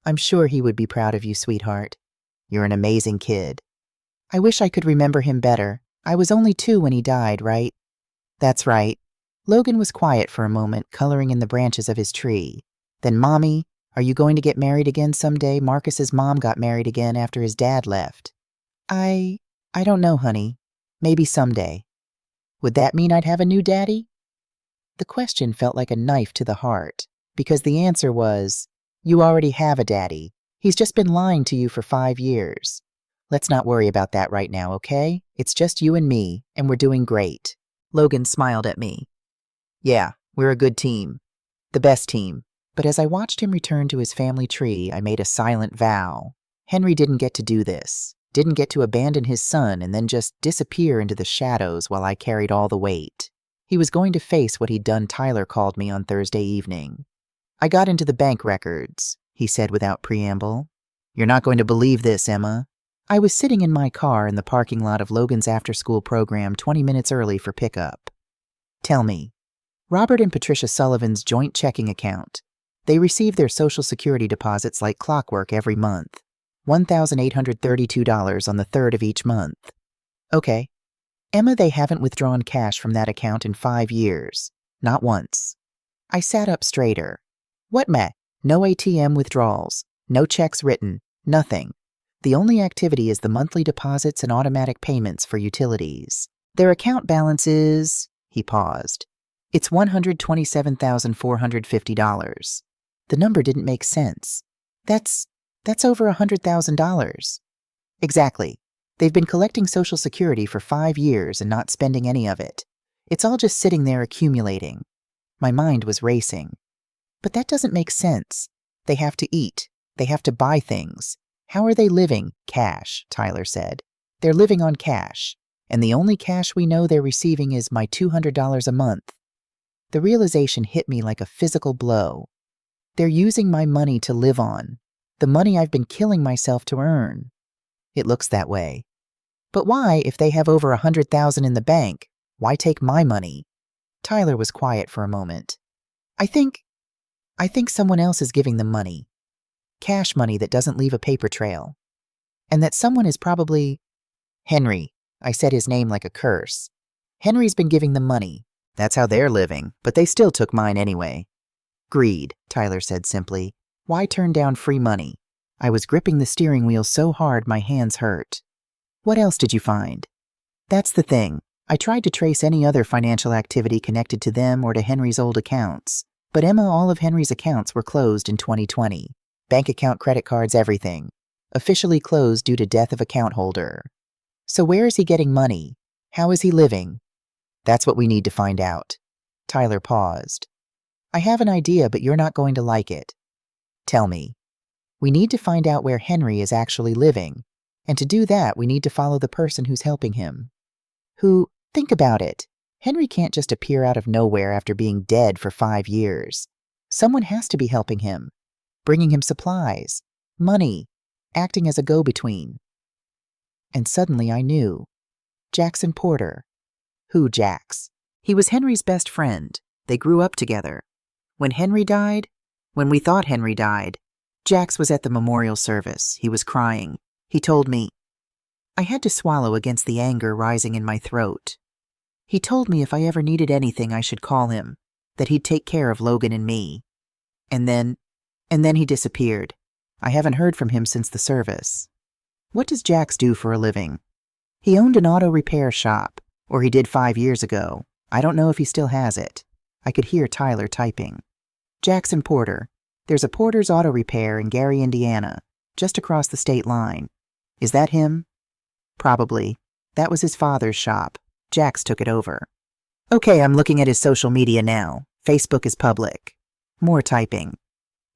I'm sure he would be proud of you, sweetheart. You're an amazing kid. I wish I could remember him better. I was only 2 when he died, right? That's right. Logan was quiet for a moment, coloring in the branches of his tree. Then, Mommy, are you going to get married again someday? Marcus's mom got married again after his dad left. I don't know, honey. Maybe someday. Would that mean I'd have a new daddy? The question felt like a knife to the heart, because the answer was, you already have a daddy. He's just been lying to you for 5 years. Let's not worry about that right now, okay? It's just you and me, and we're doing great. Logan smiled at me. Yeah, we're a good team. The best team. But as I watched him return to his family tree, I made a silent vow. Henry didn't get to do this. Didn't get to abandon his son and then just disappear into the shadows while I carried all the weight. He was going to face what he'd done. Tyler called me on Thursday evening. I got into the bank records, he said without preamble. You're not going to believe this, Emma. I was sitting in my car in the parking lot of Logan's after-school program 20 minutes early for pickup. Tell me. Robert and Patricia Sullivan's joint checking account. They receive their Social Security deposits like clockwork every month. $1,832 on the 3rd of each month. Okay. Emma, they haven't withdrawn cash from that account in 5 years. Not once. I sat up straighter. What meh? No ATM withdrawals. No checks written. Nothing. The only activity is the monthly deposits and automatic payments for utilities. Their account balance is... He paused. It's $127,450. The number didn't make sense. That's over $100,000. Exactly. They've been collecting Social Security for 5 years and not spending any of it. It's all just sitting there accumulating. My mind was racing. But that doesn't make sense. They have to eat. They have to buy things. How are they living? Cash, Tyler said. They're living on cash. And the only cash we know they're receiving is my $200 a month. The realization hit me like a physical blow. They're using my money to live on. The money I've been killing myself to earn. It looks that way. But why, if they have over $100,000 in the bank, why take my money? Tyler was quiet for a moment. I think someone else is giving them money. Cash money that doesn't leave a paper trail. And that someone is probably… Henry. I said his name like a curse. Henry's been giving them money. That's how they're living, but they still took mine anyway. Greed, Tyler said simply. Why turn down free money? I was gripping the steering wheel so hard my hands hurt. What else did you find? That's the thing. I tried to trace any other financial activity connected to them or to Henry's old accounts. But Emma, all of Henry's accounts were closed in 2020. Bank account, credit cards, everything. Officially closed due to death of account holder. So where is he getting money? How is he living? That's what we need to find out. Tyler paused. I have an idea, but you're not going to like it. Tell me. We need to find out where Henry is actually living. And to do that, we need to follow the person who's helping him. Think about it. Henry can't just appear out of nowhere after being dead for 5 years. Someone has to be helping him, bringing him supplies, money, acting as a go-between. And suddenly I knew. Jackson Porter. Who Jax? He was Henry's best friend. They grew up together. When we thought Henry died, Jax was at the memorial service. He was crying. He told me. I had to swallow against the anger rising in my throat. He told me if I ever needed anything I should call him, that he'd take care of Logan and me. And then he disappeared. I haven't heard from him since the service. What does Jax do for a living? He owned an auto repair shop, or he did 5 years ago. I don't know if he still has it. I could hear Tyler typing. Jackson Porter. There's a Porter's Auto Repair in Gary, Indiana, just across the state line. Is that him? Probably. That was his father's shop. Jax took it over. Okay, I'm looking at his social media now. Facebook is public. More typing.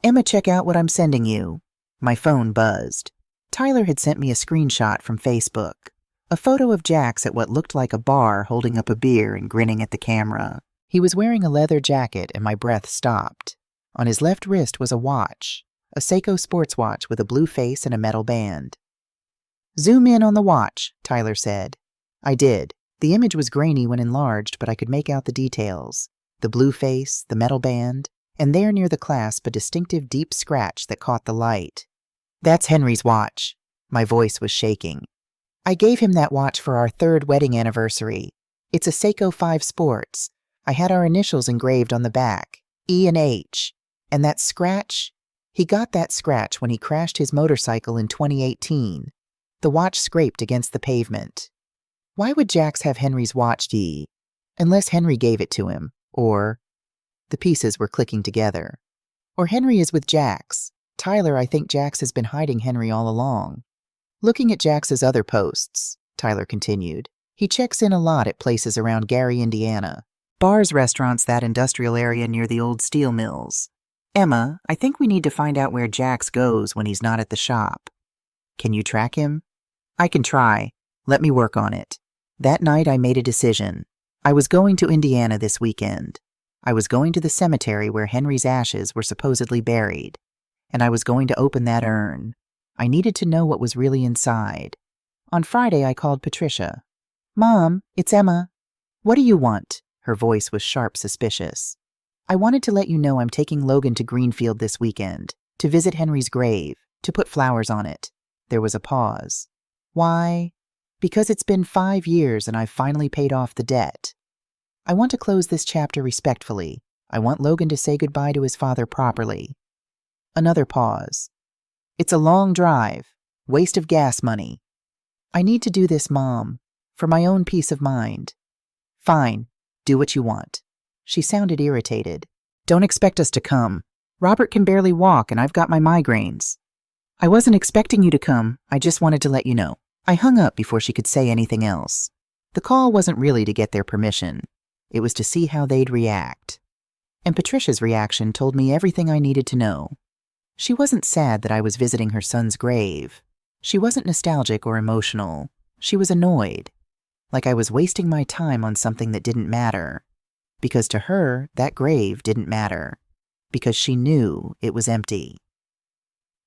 Emma, check out what I'm sending you. My phone buzzed. Tyler had sent me a screenshot from Facebook. A photo of Jax at what looked like a bar holding up a beer and grinning at the camera. He was wearing a leather jacket and my breath stopped. On his left wrist was a watch, a Seiko sports watch with a blue face and a metal band. Zoom in on the watch, Tyler said. I did. The image was grainy when enlarged, but I could make out the details. The blue face, the metal band, and there near the clasp a distinctive deep scratch that caught the light. That's Henry's watch. My voice was shaking. I gave him that watch for our 3rd wedding anniversary. It's a Seiko 5 Sports. I had our initials engraved on the back, E and H. And that scratch? He got that scratch when he crashed his motorcycle in 2018. The watch scraped against the pavement. Why would Jax have Henry's watch, D? Unless Henry gave it to him, or… The pieces were clicking together. Or Henry is with Jax. Tyler, I think Jax has been hiding Henry all along. Looking at Jax's other posts, Tyler continued, he checks in a lot at places around Gary, Indiana. Bars, restaurants, that industrial area near the old steel mills. Emma, I think we need to find out where Jax goes when he's not at the shop. Can you track him? I can try. Let me work on it. That night I made a decision. I was going to Indiana this weekend. I was going to the cemetery where Henry's ashes were supposedly buried. And I was going to open that urn. I needed to know what was really inside. On Friday I called Patricia. Mom, it's Emma. What do you want? Her voice was sharp, suspicious. I wanted to let you know I'm taking Logan to Greenfield this weekend, to visit Henry's grave, to put flowers on it. There was a pause. Why? Because it's been 5 years and I've finally paid off the debt. I want to close this chapter respectfully. I want Logan to say goodbye to his father properly. Another pause. It's a long drive. Waste of gas money. I need to do this, Mom, for my own peace of mind. Fine. Do what you want. She sounded irritated. Don't expect us to come. Robert can barely walk and I've got my migraines. I wasn't expecting you to come. I just wanted to let you know. I hung up before she could say anything else. The call wasn't really to get their permission. It was to see how they'd react. And Patricia's reaction told me everything I needed to know. She wasn't sad that I was visiting her son's grave. She wasn't nostalgic or emotional. She was annoyed. Like I was wasting my time on something that didn't matter. Because to her, that grave didn't matter. Because she knew it was empty.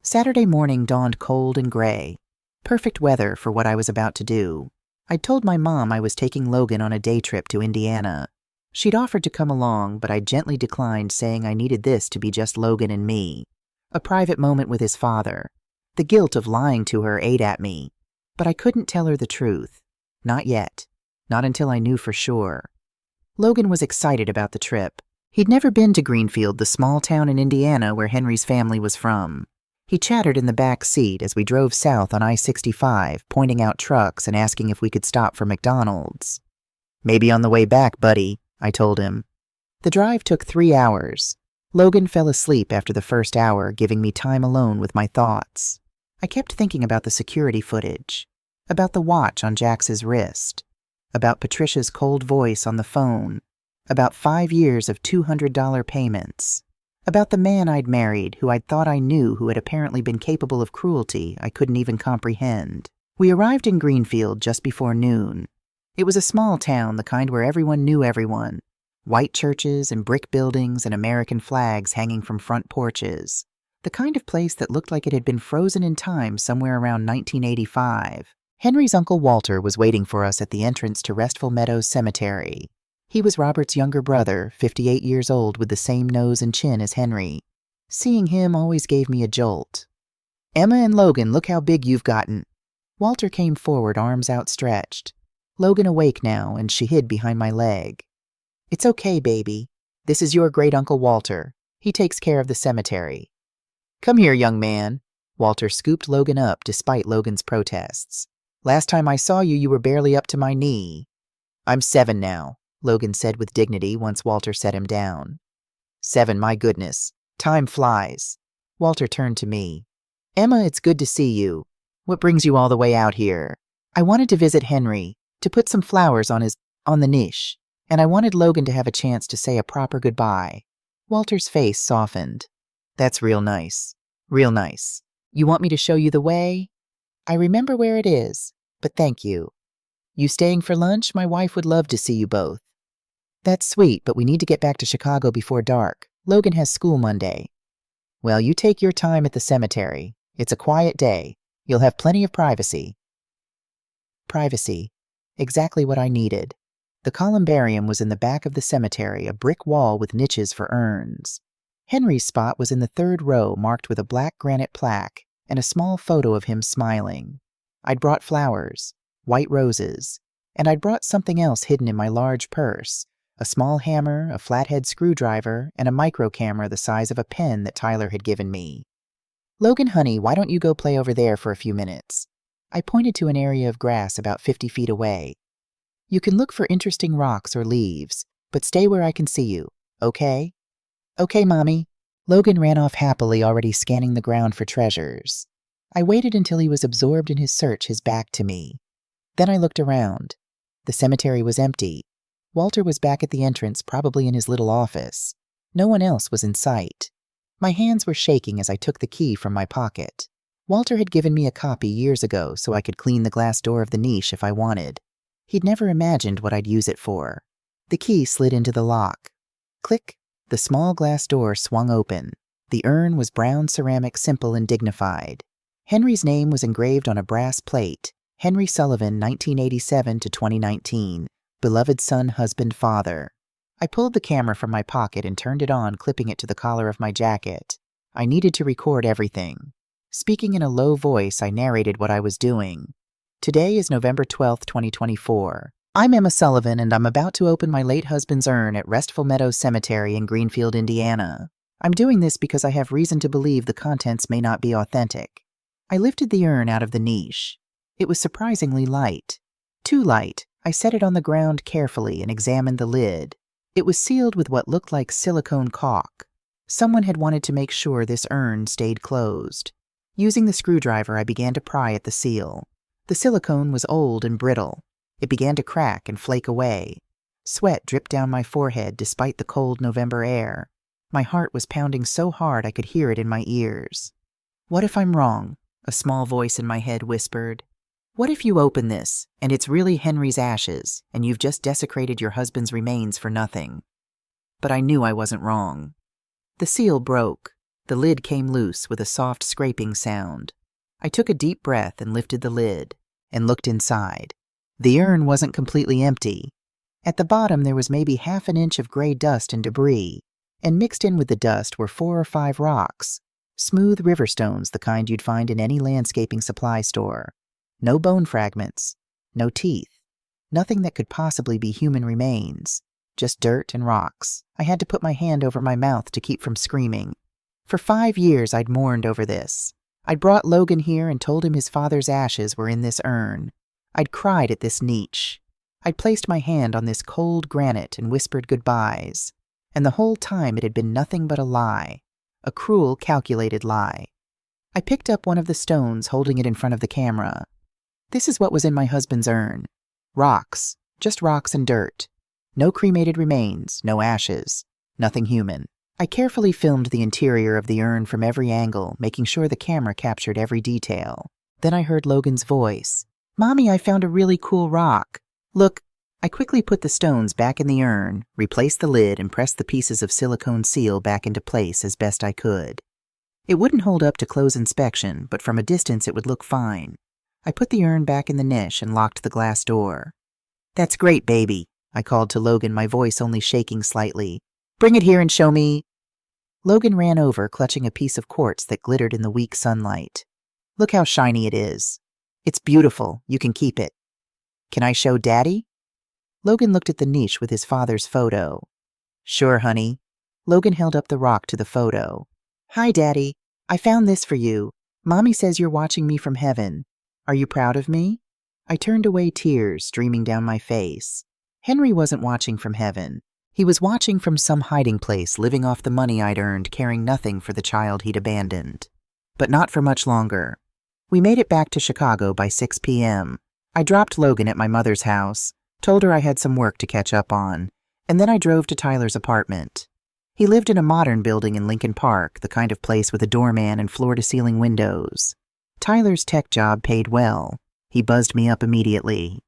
Saturday morning dawned cold and gray. Perfect weather for what I was about to do. I'd told my mom I was taking Logan on a day trip to Indiana. She'd offered to come along, but I gently declined, saying I needed this to be just Logan and me. A private moment with his father. The guilt of lying to her ate at me. But I couldn't tell her the truth. Not yet. Not until I knew for sure. Logan was excited about the trip. He'd never been to Greenfield, the small town in Indiana where Henry's family was from. He chattered in the back seat as we drove south on I-65, pointing out trucks and asking if we could stop for McDonald's. "Maybe on the way back, buddy," I told him. The drive took 3 hours. Logan fell asleep after the first hour, giving me time alone with my thoughts. I kept thinking about the security footage, about the watch on Jax's wrist, about Patricia's cold voice on the phone, about 5 years of $200 payments, about the man I'd married who I'd thought I knew who had apparently been capable of cruelty I couldn't even comprehend. We arrived in Greenfield just before noon. It was a small town, the kind where everyone knew everyone. White churches and brick buildings and American flags hanging from front porches. The kind of place that looked like it had been frozen in time somewhere around 1985. Henry's Uncle Walter was waiting for us at the entrance to Restful Meadows Cemetery. He was Robert's younger brother, 58 years old with the same nose and chin as Henry. Seeing him always gave me a jolt. "Emma and Logan, look how big you've gotten." Walter came forward, arms outstretched. Logan awake now, and she hid behind my leg. "It's okay, baby. This is your great-uncle Walter. He takes care of the cemetery." "Come here, young man." Walter scooped Logan up despite Logan's protests. "Last time I saw you, you were barely up to my knee." "I'm 7 now," Logan said with dignity once Walter set him down. 7, my goodness. Time flies. Walter turned to me. "Emma, it's good to see you. What brings you all the way out here?" "I wanted to visit Henry, to put some flowers on the niche, and I wanted Logan to have a chance to say a proper goodbye." Walter's face softened. "That's real nice. Real nice. You want me to show you the way?" "I remember where it is, but thank you." "You staying for lunch? My wife would love to see you both." "That's sweet, but we need to get back to Chicago before dark. Logan has school Monday." "Well, you take your time at the cemetery. It's a quiet day. You'll have plenty of privacy." Privacy. Exactly what I needed. The columbarium was in the back of the cemetery, a brick wall with niches for urns. Henry's spot was in the 3rd row, marked with a black granite plaque and a small photo of him smiling. I'd brought flowers, white roses, and I'd brought something else hidden in my large purse, a small hammer, a flathead screwdriver, and a micro camera the size of a pen that Tyler had given me. "Logan, honey, why don't you go play over there for a few minutes?" I pointed to an area of grass about 50 feet away. "You can look for interesting rocks or leaves, but stay where I can see you, okay?" "Okay, Mommy." Logan ran off happily, already scanning the ground for treasures. I waited until he was absorbed in his search, his back to me. Then I looked around. The cemetery was empty. Walter was back at the entrance, probably in his little office. No one else was in sight. My hands were shaking as I took the key from my pocket. Walter had given me a copy years ago so I could clean the glass door of the niche if I wanted. He'd never imagined what I'd use it for. The key slid into the lock. Click. The small glass door swung open. The urn was brown ceramic, simple and dignified. Henry's name was engraved on a brass plate. Henry Sullivan, 1987 to 2019. Beloved son, husband, father. I pulled the camera from my pocket and turned it on, clipping it to the collar of my jacket. I needed to record everything. Speaking in a low voice, I narrated what I was doing. Today is November 12th, 2024. I'm Emma Sullivan, and I'm about to open my late husband's urn at Restful Meadows Cemetery in Greenfield, Indiana. I'm doing this because I have reason to believe the contents may not be authentic. I lifted the urn out of the niche. It was surprisingly light. Too light. I set it on the ground carefully and examined the lid. It was sealed with what looked like silicone caulk. Someone had wanted to make sure this urn stayed closed. Using the screwdriver, I began to pry at the seal. The silicone was old and brittle. It began to crack and flake away. Sweat dripped down my forehead despite the cold November air. My heart was pounding so hard I could hear it in my ears. "What if I'm wrong?" a small voice in my head whispered. "What if you open this, and it's really Henry's ashes, and you've just desecrated your husband's remains for nothing?" But I knew I wasn't wrong. The seal broke. The lid came loose with a soft scraping sound. I took a deep breath and lifted the lid, and looked inside. The urn wasn't completely empty. At the bottom there was maybe half an inch of gray dust and debris, and mixed in with the dust were 4 or 5 rocks, Smooth river stones, the kind you'd find in any landscaping supply store. No bone fragments. No teeth. Nothing that could possibly be human remains. Just dirt and rocks. I had to put my hand over my mouth to keep from screaming. For 5 years I'd mourned over this. I'd brought Logan here and told him his father's ashes were in this urn. I'd cried at this niche. I'd placed my hand on this cold granite and whispered goodbyes. And the whole time it had been nothing but a lie. A cruel, calculated lie. I picked up one of the stones, holding it in front of the camera. This is what was in my husband's urn. Rocks. Just rocks and dirt. No cremated remains, no ashes. Nothing human. I carefully filmed the interior of the urn from every angle, making sure the camera captured every detail. Then I heard Logan's voice. "Mommy, I found a really cool rock. Look." I quickly put the stones back in the urn, replaced the lid, and pressed the pieces of silicone seal back into place as best I could. It wouldn't hold up to close inspection, but from a distance it would look fine. I put the urn back in the niche and locked the glass door. "That's great, baby," I called to Logan, my voice only shaking slightly. "Bring it here and show me." Logan ran over, clutching a piece of quartz that glittered in the weak sunlight. "Look how shiny it is. It's beautiful. You can keep it." "Can I show Daddy?" Logan looked at the niche with his father's photo. "Sure, honey." Logan held up the rock to the photo. "Hi, Daddy. I found this for you. Mommy says you're watching me from heaven. Are you proud of me?" I turned away, tears streaming down my face. Henry wasn't watching from heaven. He was watching from some hiding place, living off the money I'd earned, caring nothing for the child he'd abandoned. But not for much longer. We made it back to Chicago by 6 p.m. I dropped Logan at my mother's house, told her I had some work to catch up on, and then I drove to Tyler's apartment. He lived in a modern building in Lincoln Park, the kind of place with a doorman and floor-to-ceiling windows. Tyler's tech job paid well. He buzzed me up immediately.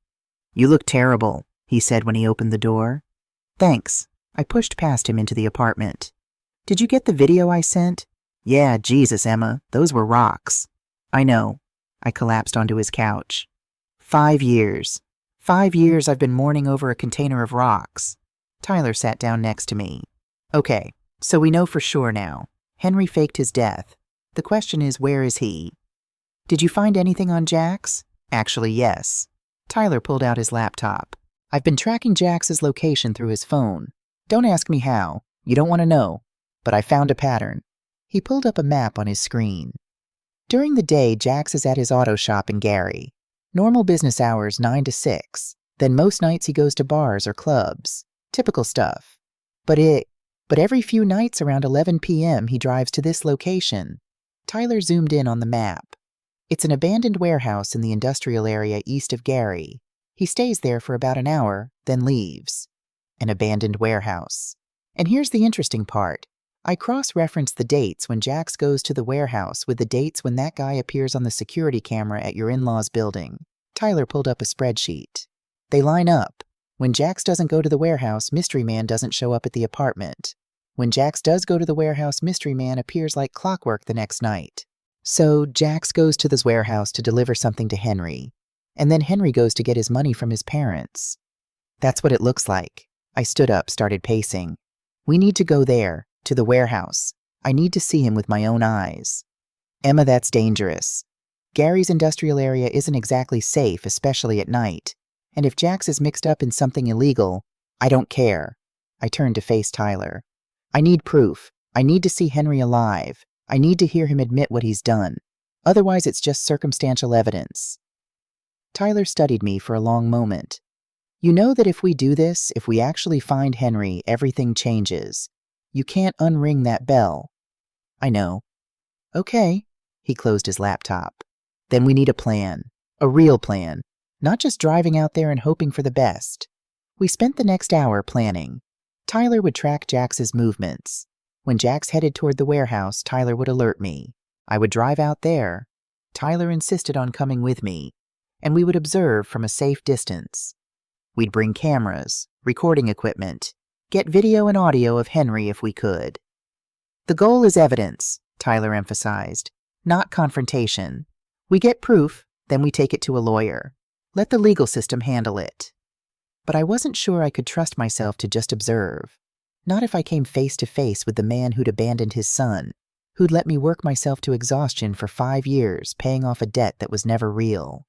"You look terrible," he said when he opened the door. "Thanks." I pushed past him into the apartment. "Did you get the video I sent?" "Yeah, Jesus, Emma, those were rocks." "I know." I collapsed onto his couch. 5 years. 5 years I've been mourning over a container of rocks. Tyler sat down next to me. "Okay, so we know for sure now. Henry faked his death. The question is, where is he?" "Did you find anything on Jax?" "Actually, yes." Tyler pulled out his laptop. "I've been tracking Jax's location through his phone. Don't ask me how. You don't want to know. But I found a pattern." He pulled up a map on his screen. During the day, Jax is at his auto shop in Gary. Normal business hours 9 to 6. Then most nights he goes to bars or clubs. Typical stuff. But every few nights around 11 p.m. he drives to this location. Tyler zoomed in on the map. It's an abandoned warehouse in the industrial area east of Gary. He stays there for about an hour, then leaves. An abandoned warehouse. And here's the interesting part. I cross-referenced the dates when Jax goes to the warehouse with the dates when that guy appears on the security camera at your in-laws' building. Tyler pulled up a spreadsheet. They line up. When Jax doesn't go to the warehouse, Mystery Man doesn't show up at the apartment. When Jax does go to the warehouse, Mystery Man appears like clockwork the next night. So Jax goes to this warehouse to deliver something to Henry. And then Henry goes to get his money from his parents. That's what it looks like. I stood up, started pacing. We need to go there, to the warehouse. I need to see him with my own eyes. Emma, that's dangerous. Gary's industrial area isn't exactly safe, especially at night. And if Jax is mixed up in something illegal, I don't care. I turned to face Tyler. I need proof. I need to see Henry alive. I need to hear him admit what he's done. Otherwise, it's just circumstantial evidence. Tyler studied me for a long moment. You know that if we do this, if we actually find Henry, everything changes. You can't unring that bell. I know. Okay. He closed his laptop. Then we need a plan. A real plan. Not just driving out there and hoping for the best. We spent the next hour planning. Tyler would track Jax's movements. When Jax headed toward the warehouse, Tyler would alert me. I would drive out there. Tyler insisted on coming with me, and we would observe from a safe distance. We'd bring cameras, recording equipment, get video and audio of Henry if we could. The goal is evidence, Tyler emphasized, not confrontation. We get proof, then we take it to a lawyer. Let the legal system handle it. But I wasn't sure I could trust myself to just observe. Not if I came face to face with the man who'd abandoned his son, who'd let me work myself to exhaustion for 5 years, paying off a debt that was never real.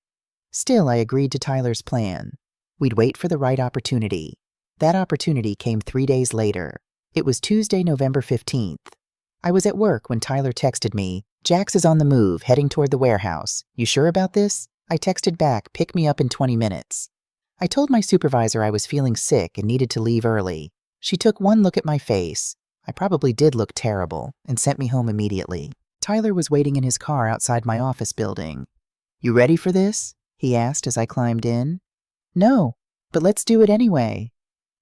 Still, I agreed to Tyler's plan. We'd wait for the right opportunity. That opportunity came 3 days later. It was Tuesday, November 15th. I was at work when Tyler texted me, "Jax is on the move, heading toward the warehouse. You sure about this?" I texted back, "Pick me up in 20 minutes. I told my supervisor I was feeling sick and needed to leave early. She took one look at my face. I probably did look terrible, and sent me home immediately. Tyler was waiting in his car outside my office building. "You ready for this?" he asked as I climbed in. "No, but let's do it anyway."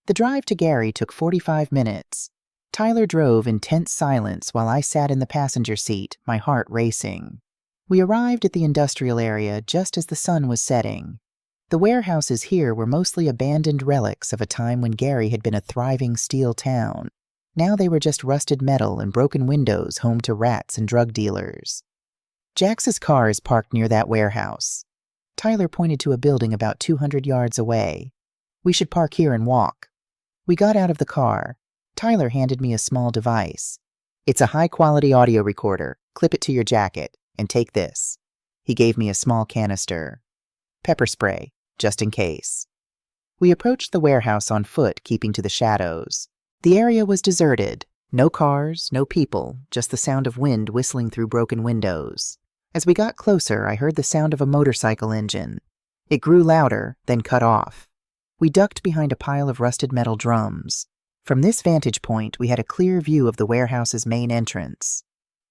The drive to Gary took 45 minutes. Tyler drove in tense silence while I sat in the passenger seat, my heart racing. We arrived at the industrial area just as the sun was setting. The warehouses here were mostly abandoned relics of a time when Gary had been a thriving steel town. Now they were just rusted metal and broken windows home to rats and drug dealers. "Jax's car is parked near that warehouse." Tyler pointed to a building about 200 yards away. "We should park here and walk." We got out of the car. Tyler handed me a small device. "It's a high-quality audio recorder. Clip it to your jacket, and take this." He gave me a small canister. "Pepper spray, just in case." We approached the warehouse on foot, keeping to the shadows. The area was deserted. No cars, no people, just the sound of wind whistling through broken windows. As we got closer, I heard the sound of a motorcycle engine. It grew louder, then cut off. We ducked behind a pile of rusted metal drums. From this vantage point, we had a clear view of the warehouse's main entrance.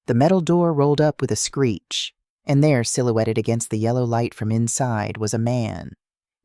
The metal door rolled up with a screech, and there, silhouetted against the yellow light from inside, was a man.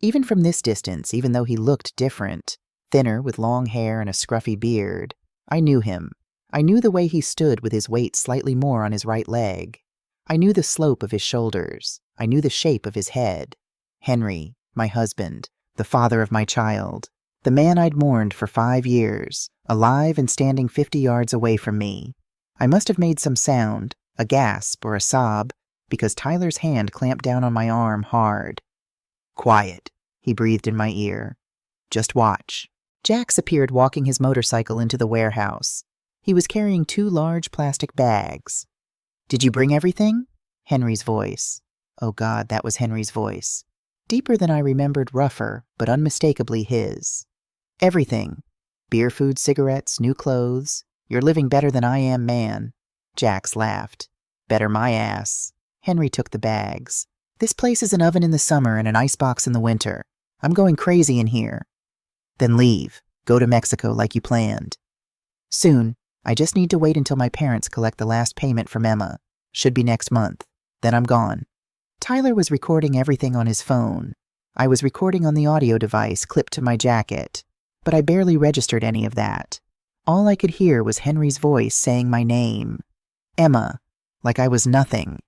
Even from this distance, even though he looked different, thinner with long hair and a scruffy beard, I knew him. I knew the way he stood with his weight slightly more on his right leg. I knew the slope of his shoulders. I knew the shape of his head. Henry, my husband, the father of my child, the man I'd mourned for 5 years, alive and standing 50 yards away from me. I must have made some sound, a gasp or a sob, because Tyler's hand clamped down on my arm hard. "Quiet," he breathed in my ear. "Just watch." Jax appeared walking his motorcycle into the warehouse. He was carrying 2 large plastic bags. "Did you bring everything?" Henry's voice. Oh God, that was Henry's voice. Deeper than I remembered, rougher, but unmistakably his. "Everything. Beer, food, cigarettes, new clothes. You're living better than I am, man." Jax laughed. "Better my ass." Henry took the bags. "This place is an oven in the summer and an icebox in the winter. I'm going crazy in here." "Then leave. Go to Mexico like you planned." "Soon. I just need to wait until my parents collect the last payment from Emma. Should be next month. Then I'm gone." Tyler was recording everything on his phone. I was recording on the audio device clipped to my jacket, but I barely registered any of that. All I could hear was Henry's voice saying my name. Emma. Like I was nothing.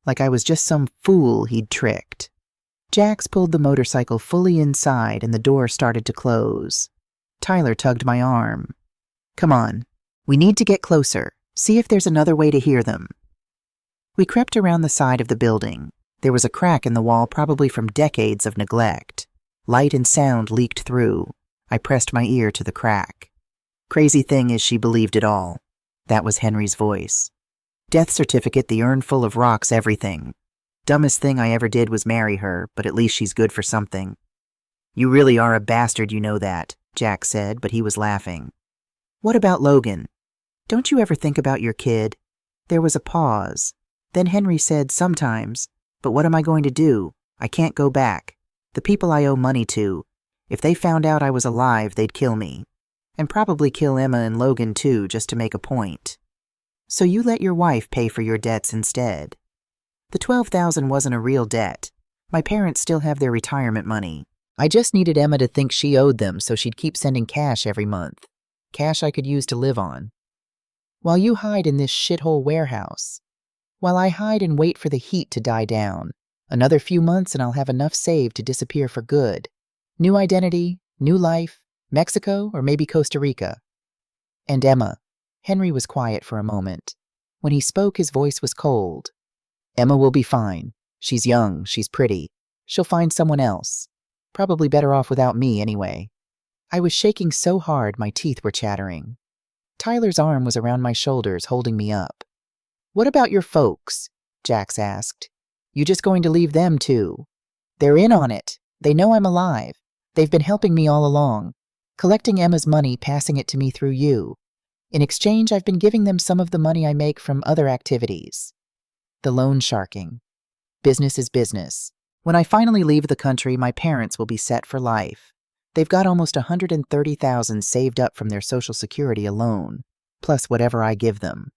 Like I was just some fool he'd tricked. Jax pulled the motorcycle fully inside and the door started to close. Tyler tugged my arm. "Come on. We need to get closer. See if there's another way to hear them." We crept around the side of the building. There was a crack in the wall, probably from decades of neglect. Light and sound leaked through. I pressed my ear to the crack. "Crazy thing is she believed it all." That was Henry's voice. "Death certificate, the urn full of rocks, everything. Dumbest thing I ever did was marry her, but at least she's good for something." "You really are a bastard, you know that," Jack said, but he was laughing. "What about Logan? Don't you ever think about your kid?" There was a pause. Then Henry said, "Sometimes. But what am I going to do? I can't go back. The people I owe money to, if they found out I was alive, they'd kill me. And probably kill Emma and Logan too, just to make a point. So you let your wife pay for your debts instead." The $12,000 wasn't a real debt. My parents still have their retirement money. I just needed Emma to think she owed them so she'd keep sending cash every month. Cash I could use to live on. "While you hide in this shithole warehouse. While I hide and wait for the heat to die down. Another few months and I'll have enough saved to disappear for good. New identity, new life, Mexico or maybe Costa Rica. And Emma." Henry was quiet for a moment. When he spoke, his voice was cold. "Emma will be fine. She's young, she's pretty. She'll find someone else. Probably better off without me anyway." I was shaking so hard my teeth were chattering. Tyler's arm was around my shoulders, holding me up. What about your folks? Jax asked. You just going to leave them too? They're in on it. They know I'm alive. They've been helping me all along, collecting Emma's money, passing it to me through you. In exchange, I've been giving them some of the money I make from other activities. The loan sharking. Business is business. When I finally leave the country, my parents will be set for life. They've got almost $130,000 saved up from their Social Security alone, plus whatever I give them.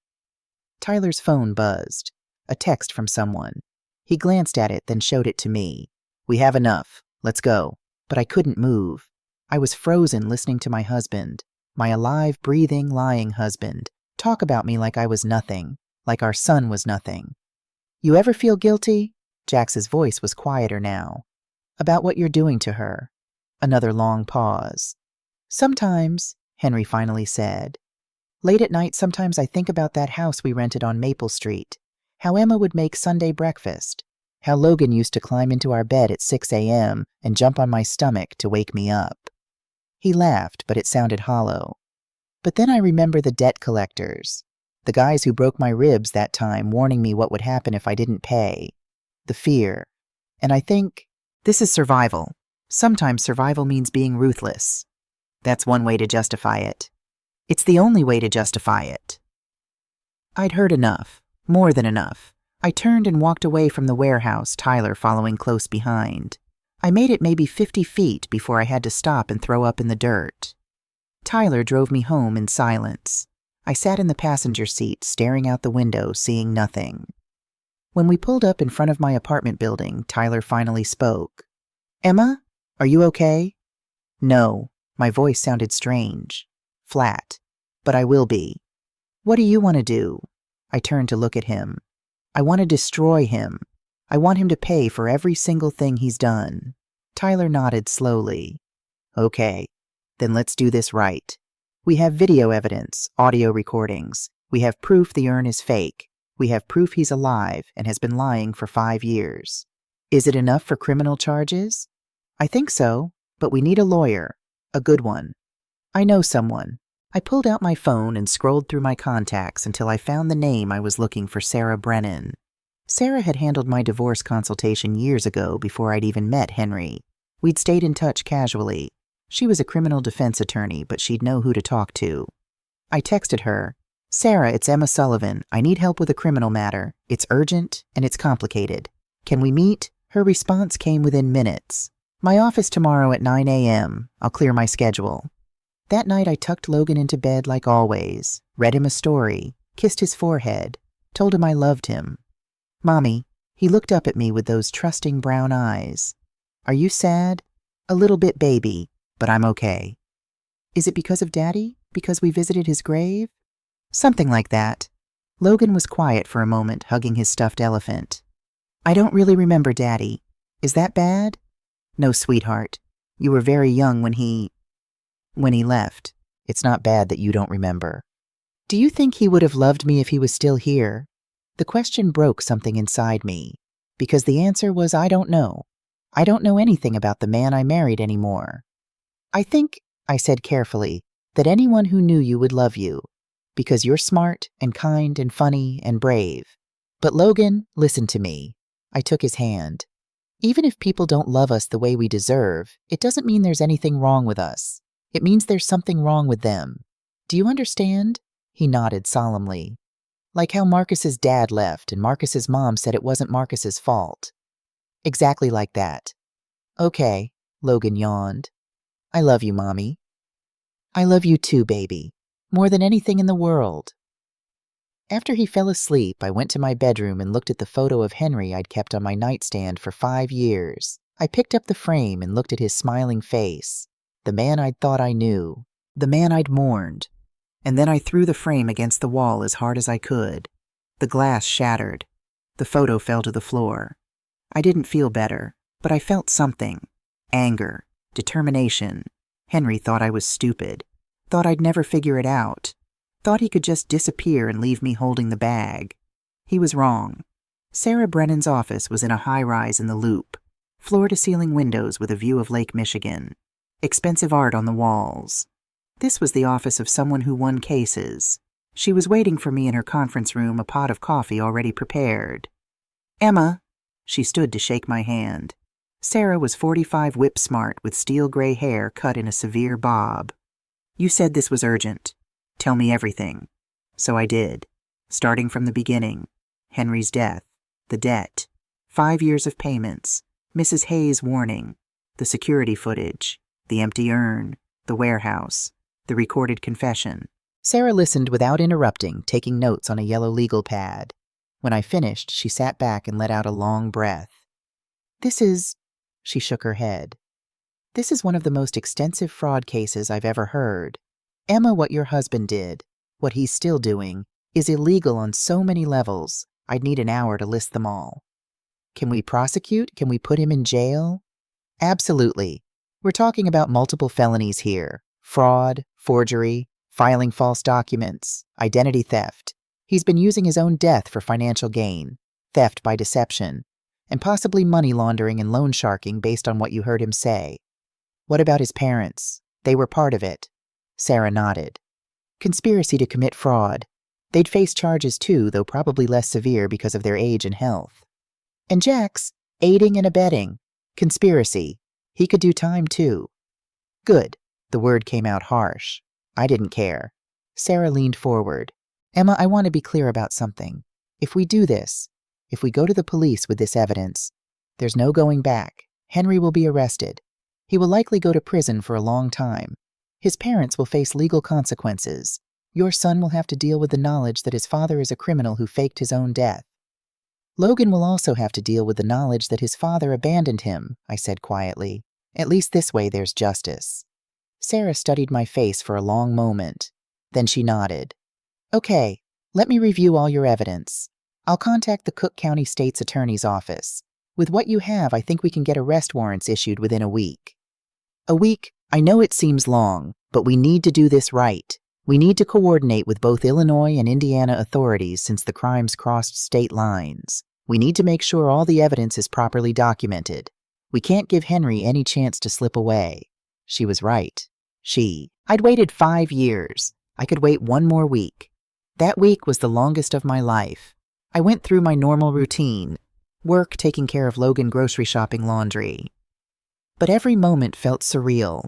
Tyler's phone buzzed. A text from someone. He glanced at it, then showed it to me. We have enough. Let's go. But I couldn't move. I was frozen listening to my husband, my alive, breathing, lying husband, talk about me like I was nothing, like our son was nothing. You ever feel guilty? Jax's voice was quieter now. About what you're doing to her. Another long pause. Sometimes, Henry finally said. Late at night, sometimes I think about that house we rented on Maple Street, how Emma would make Sunday breakfast, how Logan used to climb into our bed at 6 a.m. and jump on my stomach to wake me up. He laughed, but it sounded hollow. But then I remember the debt collectors, the guys who broke my ribs that time, warning me what would happen if I didn't pay, the fear. And I think, this is survival. Sometimes survival means being ruthless. That's one way to justify it. It's the only way to justify it. I'd heard enough, more than enough. I turned and walked away from the warehouse, Tyler following close behind. I made it maybe 50 feet before I had to stop and throw up in the dirt. Tyler drove me home in silence. I sat in the passenger seat, staring out the window, seeing nothing. When we pulled up in front of my apartment building, Tyler finally spoke. Emma, are you okay? No, my voice sounded strange, flat, but I will be. What do you want to do? I turned to look at him. I want to destroy him. I want him to pay for every single thing he's done. Tyler nodded slowly. Okay, then let's do this right. We have video evidence, audio recordings. We have proof the urn is fake. We have proof he's alive and has been lying for 5 years. Is it enough for criminal charges? I think so, but we need a lawyer, a good one. I know someone. I pulled out my phone and scrolled through my contacts until I found the name I was looking for, Sarah Brennan. Sarah had handled my divorce consultation years ago before I'd even met Henry. We'd stayed in touch casually. She was a criminal defense attorney, but she'd know who to talk to. I texted her, Sarah, it's Emma Sullivan. I need help with a criminal matter. It's urgent and it's complicated. Can we meet? Her response came within minutes. My office tomorrow at 9 a.m. I'll clear my schedule. That night I tucked Logan into bed like always, read him a story, kissed his forehead, told him I loved him. Mommy, he looked up at me with those trusting brown eyes. Are you sad? A little bit, baby, but I'm okay. Is it because of Daddy? Because we visited his grave? Something like that. Logan was quiet for a moment, hugging his stuffed elephant. I don't really remember Daddy. Is that bad? No, sweetheart. You were very young when he left. It's not bad that you don't remember. Do you think he would have loved me if he was still here? The question broke something inside me, because the answer was I don't know. I don't know anything about the man I married anymore. I think, I said carefully, that anyone who knew you would love you, because you're smart and kind and funny and brave. But Logan, listen to me. I took his hand. Even if people don't love us the way we deserve, it doesn't mean there's anything wrong with us. It means there's something wrong with them. Do you understand? He nodded solemnly. Like how Marcus's dad left and Marcus's mom said it wasn't Marcus's fault. Exactly like that. Okay, Logan yawned. I love you, Mommy. I love you too, baby. More than anything in the world. After he fell asleep, I went to my bedroom and looked at the photo of Henry I'd kept on my nightstand for 5 years. I picked up the frame and looked at his smiling face. The man I'd thought I knew. The man I'd mourned. And then I threw the frame against the wall as hard as I could. The glass shattered. The photo fell to the floor. I didn't feel better, but I felt something. Anger. Determination. Henry thought I was stupid. Thought I'd never figure it out. Thought he could just disappear and leave me holding the bag. He was wrong. Sarah Brennan's office was in a high-rise in the Loop. Floor-to-ceiling windows with a view of Lake Michigan. Expensive art on the walls. This was the office of someone who won cases. She was waiting for me in her conference room, a pot of coffee already prepared. "Emma." She stood to shake my hand. Sarah was 45, whip-smart, with steel-gray hair cut in a severe bob. "You said this was urgent. Tell me everything." So I did, starting from the beginning. Henry's death, the debt, 5 years of payments, Mrs. Hayes' warning, the security footage, the empty urn, the warehouse, the recorded confession. Sarah listened without interrupting, taking notes on a yellow legal pad. When I finished, she sat back and let out a long breath. She shook her head. "This is one of the most extensive fraud cases I've ever heard. Emma, what your husband did, what he's still doing, is illegal on so many levels, I'd need an hour to list them all." "Can we prosecute? Can we put him in jail?" "Absolutely. We're talking about multiple felonies here. Fraud, forgery, filing false documents, identity theft. He's been using his own death for financial gain, theft by deception, and possibly money laundering and loan sharking based on what you heard him say." "What about his parents? They were part of it." Sarah nodded. "Conspiracy to commit fraud. They'd face charges too, though probably less severe because of their age and health." "And Jack's aiding and abetting. Conspiracy. He could do time too." "Good." The word came out harsh. I didn't care. Sarah leaned forward. "Emma, I want to be clear about something. If we do this, if we go to the police with this evidence, there's no going back. Henry will be arrested. He will likely go to prison for a long time. His parents will face legal consequences. Your son will have to deal with the knowledge that his father is a criminal who faked his own death. Logan will also have to deal with the knowledge that his father abandoned him," I said quietly. "At least this way there's justice." Sarah studied my face for a long moment. Then she nodded. "Okay, let me review all your evidence. I'll contact the Cook County State's Attorney's Office. With what you have, I think we can get arrest warrants issued within a week." "A week? I know it seems long, but we need to do this right. We need to coordinate with both Illinois and Indiana authorities since the crimes crossed state lines. We need to make sure all the evidence is properly documented. We can't give Henry any chance to slip away." She was right. I'd waited 5 years. I could wait 1 more week. That week was the longest of my life. I went through my normal routine. Work, taking care of Logan, grocery shopping, laundry. But every moment felt surreal,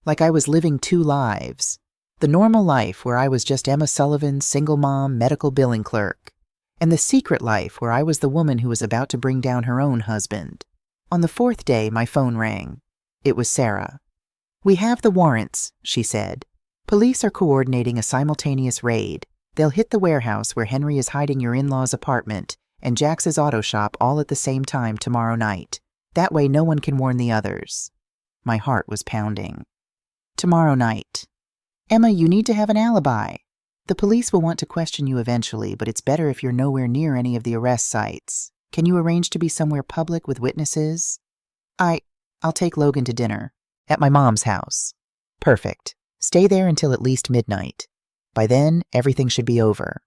like I was living 2 lives. The normal life where I was just Emma Sullivan, single mom, medical billing clerk. And the secret life where I was the woman who was about to bring down her own husband. On the 4th day, my phone rang. It was Sarah. "We have the warrants," she said. "Police are coordinating a simultaneous raid. They'll hit the warehouse where Henry is hiding, your in-law's apartment, and Jax's auto shop all at the same time tomorrow night. That way no one can warn the others." My heart was pounding. "Tomorrow night. Emma, you need to have an alibi. The police will want to question you eventually, but it's better if you're nowhere near any of the arrest sites. Can you arrange to be somewhere public with witnesses?" I'll take Logan to dinner. At my mom's house." "Perfect. Stay there until at least midnight. By then, everything should be over."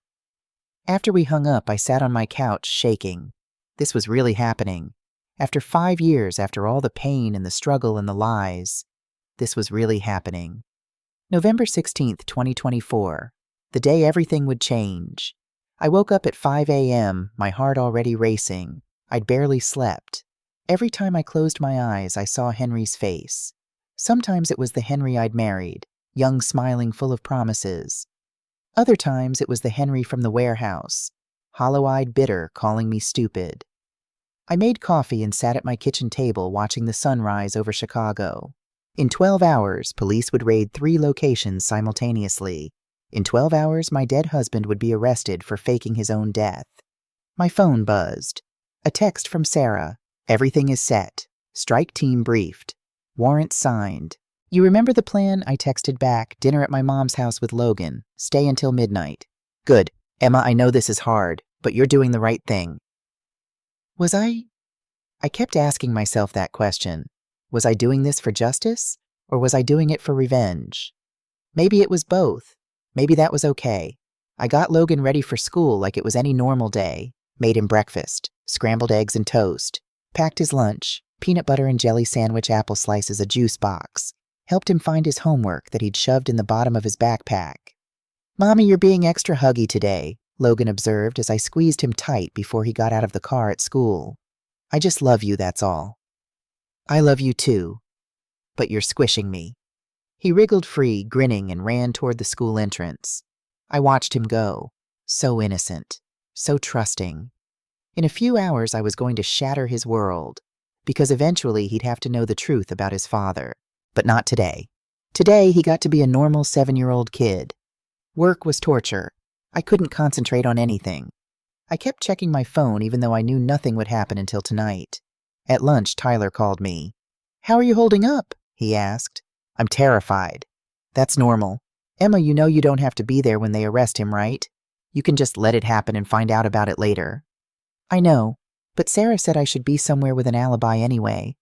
After we hung up, I sat on my couch, shaking. This was really happening. After 5 years, after all the pain and the struggle and the lies, this was really happening. November 16th, 2024. The day everything would change. I woke up at 5 a.m., my heart already racing. I'd barely slept. Every time I closed my eyes, I saw Henry's face. Sometimes it was the Henry I'd married, young, smiling, full of promises. Other times it was the Henry from the warehouse, hollow-eyed, bitter, calling me stupid. I made coffee and sat at my kitchen table watching the sun rise over Chicago. In 12 hours, police would raid 3 locations simultaneously. In 12 hours, my dead husband would be arrested for faking his own death. My phone buzzed. A text from Sarah. "Everything is set. Strike team briefed. Warrant signed." "You remember the plan?" I texted back. "Dinner at my mom's house with Logan. Stay until midnight." "Good. Emma, I know this is hard, but you're doing the right thing." Was I? I kept asking myself that question. Was I doing this for justice, or was I doing it for revenge? Maybe it was both. Maybe that was okay. I got Logan ready for school like it was any normal day. Made him breakfast, scrambled eggs and toast. Packed his lunch, peanut butter and jelly sandwich, apple slices, a juice box. Helped him find his homework that he'd shoved in the bottom of his backpack. Mommy, you're being extra huggy today, Logan observed as I squeezed him tight before he got out of the car at school. I just love you, that's all. I love you too, but you're squishing me. He wriggled free, grinning, and ran toward the school entrance. I watched him go. So innocent, so trusting. In a few hours, I was going to shatter his world, because eventually he'd have to know the truth about his father. But not today. Today, he got to be a normal 7-year-old kid. Work was torture. I couldn't concentrate on anything. I kept checking my phone even though I knew nothing would happen until tonight. At lunch, Tyler called me. "How are you holding up?" he asked. "I'm terrified." "That's normal. Emma, you know you don't have to be there when they arrest him, right? You can just let it happen and find out about it later." "I know, but Sarah said I should be somewhere with an alibi anyway.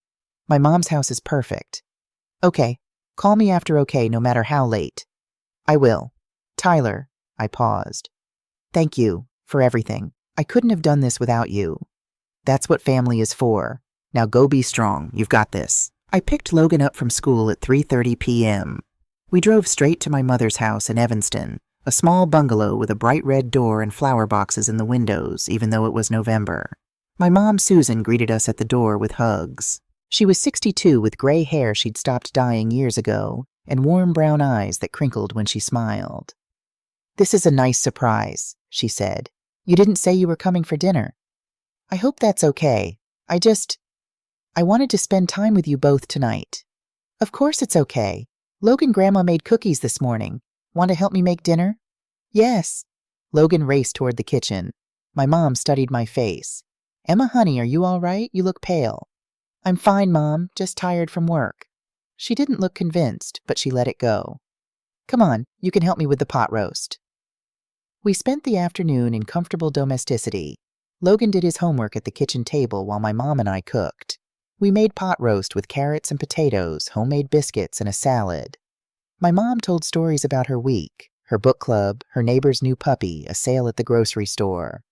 My mom's house is perfect." "Okay, call me after okay, no matter how late." "I will." "Tyler," I paused. "Thank you for everything. I couldn't have done this without you." "That's what family is for. Now go be strong. You've got this." I picked Logan up from school at 3:30 p.m. We drove straight to my mother's house in Evanston, a small bungalow with a bright red door and flower boxes in the windows, even though it was November. My mom, Susan, greeted us at the door with hugs. She was 62 with gray hair she'd stopped dyeing years ago and warm brown eyes that crinkled when she smiled. "This is a nice surprise," she said. "You didn't say you were coming for dinner." "I hope that's okay. I wanted to spend time with you both tonight." "Of course it's okay. Logan, Grandma made cookies this morning. Want to help me make dinner?" "Yes." Logan raced toward the kitchen. My mom studied my face. "Emma, honey, are you all right? You look pale." "I'm fine, Mom. Just tired from work." She didn't look convinced, but she let it go. "Come on, you can help me with the pot roast." We spent the afternoon in comfortable domesticity. Logan did his homework at the kitchen table while my mom and I cooked. We made pot roast with carrots and potatoes, homemade biscuits, and a salad. My mom told stories about her week, her book club, her neighbor's new puppy, a sale at the grocery store.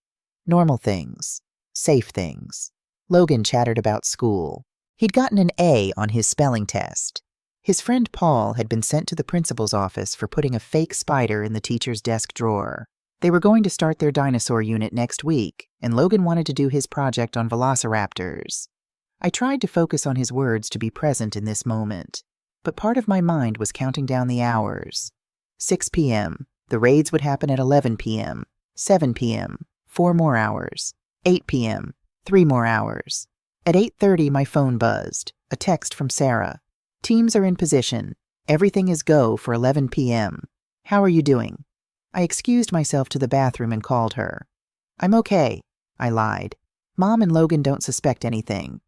Normal things. Safe things. Logan chattered about school. He'd gotten an A on his spelling test. His friend Paul had been sent to the principal's office for putting a fake spider in the teacher's desk drawer. They were going to start their dinosaur unit next week, and Logan wanted to do his project on velociraptors. I tried to focus on his words to be present in this moment, but part of my mind was counting down the hours. 6 p.m. The raids would happen at 11 p.m. 7 p.m. 4 more hours. 8 p.m. 3 more hours. At 8:30, my phone buzzed. A text from Sarah. "Teams are in position. Everything is go for 11 p.m. How are you doing?" I excused myself to the bathroom and called her. "I'm okay," I lied. "Mom and Logan don't suspect anything."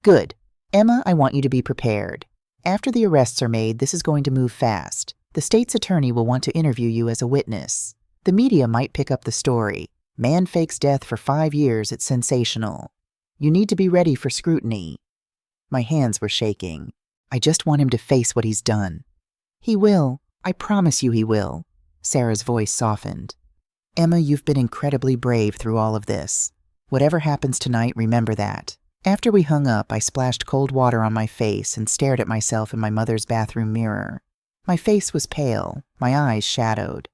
"Good. Emma, I want you to be prepared. After the arrests are made, this is going to move fast. The state's attorney will want to interview you as a witness. The media might pick up the story. Man fakes death for 5 years, it's sensational. You need to be ready for scrutiny." My hands were shaking. I just want him to face what he's done. "He will. I promise you he will." Sarah's voice softened. "Emma, you've been incredibly brave through all of this. Whatever happens tonight, remember that." After we hung up, I splashed cold water on my face and stared at myself in my mother's bathroom mirror. My face was pale, my eyes shadowed.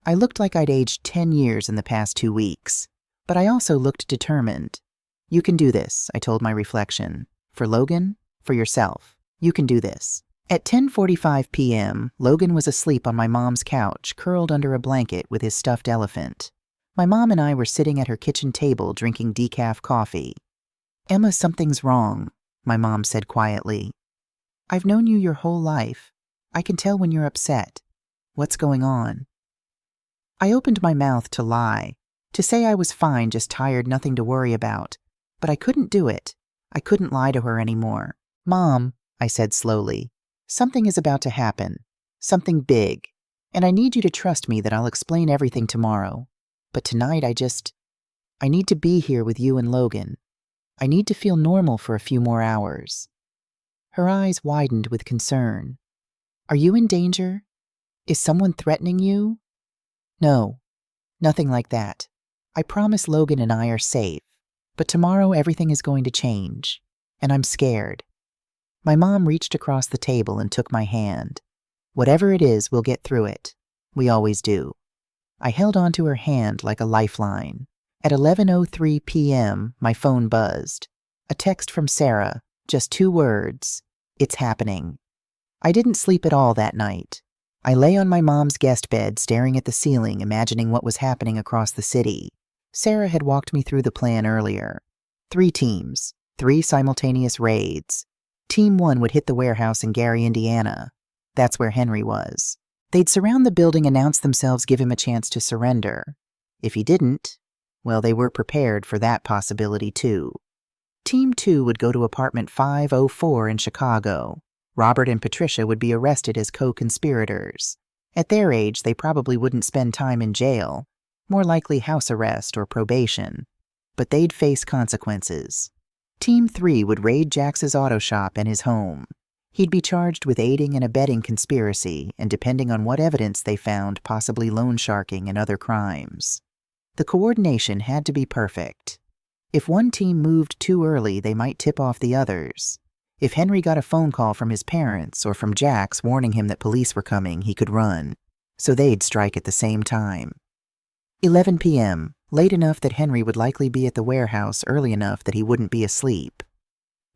I looked like I'd aged 10 years in the past 2 weeks, but I also looked determined. "You can do this," I told my reflection. "For Logan, for yourself. You can do this." At 10:45 p.m., Logan was asleep on my mom's couch, curled under a blanket with his stuffed elephant. My mom and I were sitting at her kitchen table drinking decaf coffee. "Emma, something's wrong," my mom said quietly. "I've known you your whole life. I can tell when you're upset. What's going on?" I opened my mouth to lie, to say I was fine, just tired, nothing to worry about. But I couldn't do it. I couldn't lie to her anymore. "Mom," I said slowly, "something is about to happen. Something big. And I need you to trust me that I'll explain everything tomorrow. But tonight I need to be here with you and Logan. I need to feel normal for a few more hours." Her eyes widened with concern. "Are you in danger? Is someone threatening you?" "No, nothing like that. I promise Logan and I are safe. But tomorrow everything is going to change. And I'm scared." My mom reached across the table and took my hand. "Whatever it is, we'll get through it. We always do." I held onto her hand like a lifeline. At 11:03 p.m., my phone buzzed. A text from Sarah, just 2 words. It's happening. I didn't sleep at all that night. I lay on my mom's guest bed staring at the ceiling, imagining what was happening across the city. Sarah had walked me through the plan earlier. 3 teams, 3 simultaneous raids. Team 1 would hit the warehouse in Gary, Indiana. That's where Henry was. They'd surround the building, announce themselves, give him a chance to surrender. If he didn't, well, they were prepared for that possibility too. Team 2 would go to apartment 504 in Chicago. Robert and Patricia would be arrested as co-conspirators. At their age, they probably wouldn't spend time in jail, more likely house arrest or probation. But they'd face consequences. Team 3 would raid Jax's auto shop and his home. He'd be charged with aiding and abetting conspiracy, and depending on what evidence they found, possibly loan sharking and other crimes. The coordination had to be perfect. If one team moved too early, they might tip off the others. If Henry got a phone call from his parents or from Jax warning him that police were coming, he could run. So they'd strike at the same time. 11 p.m., late enough that Henry would likely be at the warehouse early enough that he wouldn't be asleep.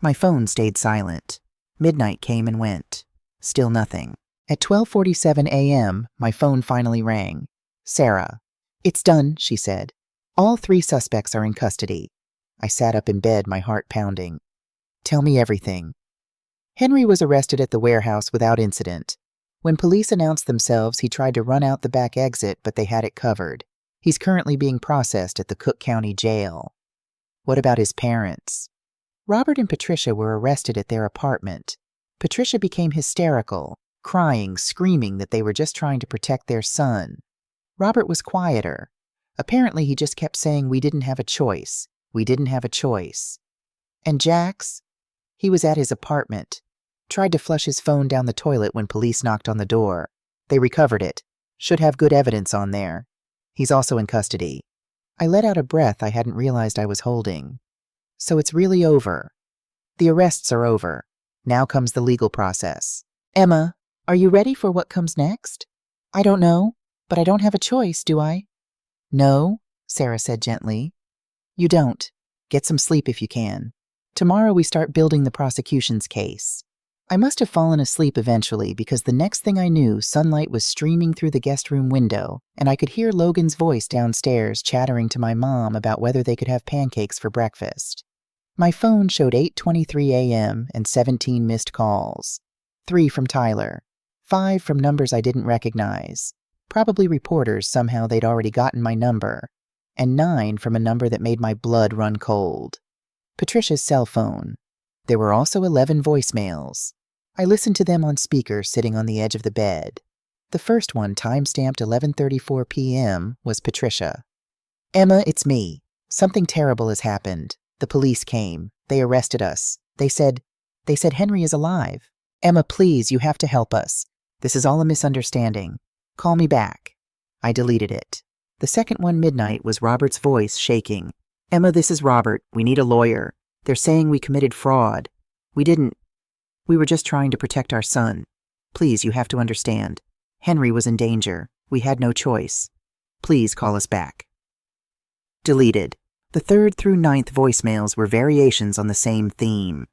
My phone stayed silent. Midnight came and went. Still nothing. At 12:47 a.m., my phone finally rang. Sarah. It's done, she said. All 3 suspects are in custody. I sat up in bed, my heart pounding. Tell me everything. Henry was arrested at the warehouse without incident. When police announced themselves, he tried to run out the back exit, but they had it covered. He's currently being processed at the Cook County Jail. What about his parents? Robert and Patricia were arrested at their apartment. Patricia became hysterical, crying, screaming that they were just trying to protect their son. Robert was quieter. Apparently, he just kept saying, "We didn't have a choice. We didn't have a choice." And Jax? He was at his apartment. Tried to flush his phone down the toilet when police knocked on the door. They recovered it. Should have good evidence on there. He's also in custody. I let out a breath I hadn't realized I was holding. So it's really over. The arrests are over. Now comes the legal process. Emma, are you ready for what comes next? I don't know, but I don't have a choice, do I? No, Sarah said gently. You don't. Get some sleep if you can. Tomorrow we start building the prosecution's case. I must have fallen asleep eventually because the next thing I knew, sunlight was streaming through the guest room window, and I could hear Logan's voice downstairs chattering to my mom about whether they could have pancakes for breakfast. My phone showed 8:23 a.m. and 17 missed calls. 3 from Tyler. 5 from numbers I didn't recognize. Probably reporters, somehow they'd already gotten my number. And 9 from a number that made my blood run cold. Patricia's cell phone. There were also 11 voicemails. I listened to them on speaker sitting on the edge of the bed. The first one, time-stamped 11:34 p.m., was Patricia. Emma, it's me. Something terrible has happened. The police came. They arrested us. They said Henry is alive. Emma, please, you have to help us. This is all a misunderstanding. Call me back. I deleted it. The second one, midnight, was Robert's voice shaking. Emma, this is Robert. We need a lawyer. They're saying we committed fraud. We didn't. We were just trying to protect our son. Please, you have to understand. Henry was in danger. We had no choice. Please call us back. Deleted. The 3rd through 9th voicemails were variations on the same theme.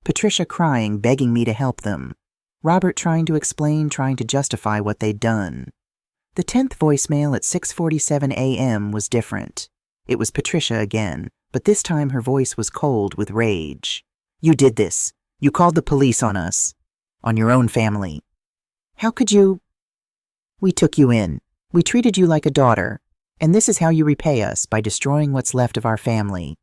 Patricia crying, begging me to help them. Robert trying to explain, trying to justify what they'd done. The 10th voicemail at 6:47 a.m. was different. It was Patricia again, but this time her voice was cold with rage. You did this. You called the police on us. On your own family. How could you? We took you in. We treated you like a daughter. And this is how you repay us, by destroying what's left of our family.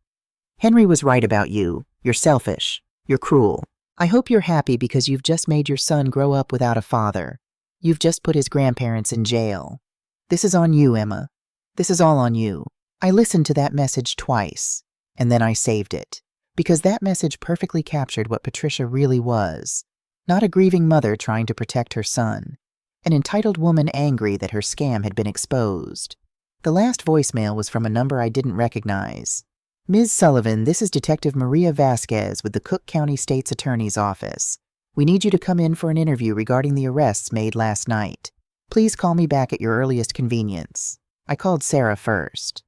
Henry was right about you. You're selfish. You're cruel. I hope you're happy because you've just made your son grow up without a father. You've just put his grandparents in jail. This is on you, Emma. This is all on you. I listened to that message twice, and then I saved it, because that message perfectly captured what Patricia really was. Not a grieving mother trying to protect her son. An entitled woman angry that her scam had been exposed. The last voicemail was from a number I didn't recognize. Ms. Sullivan, this is Detective Maria Vasquez with the Cook County State's Attorney's Office. We need you to come in for an interview regarding the arrests made last night. Please call me back at your earliest convenience. I called Sarah first.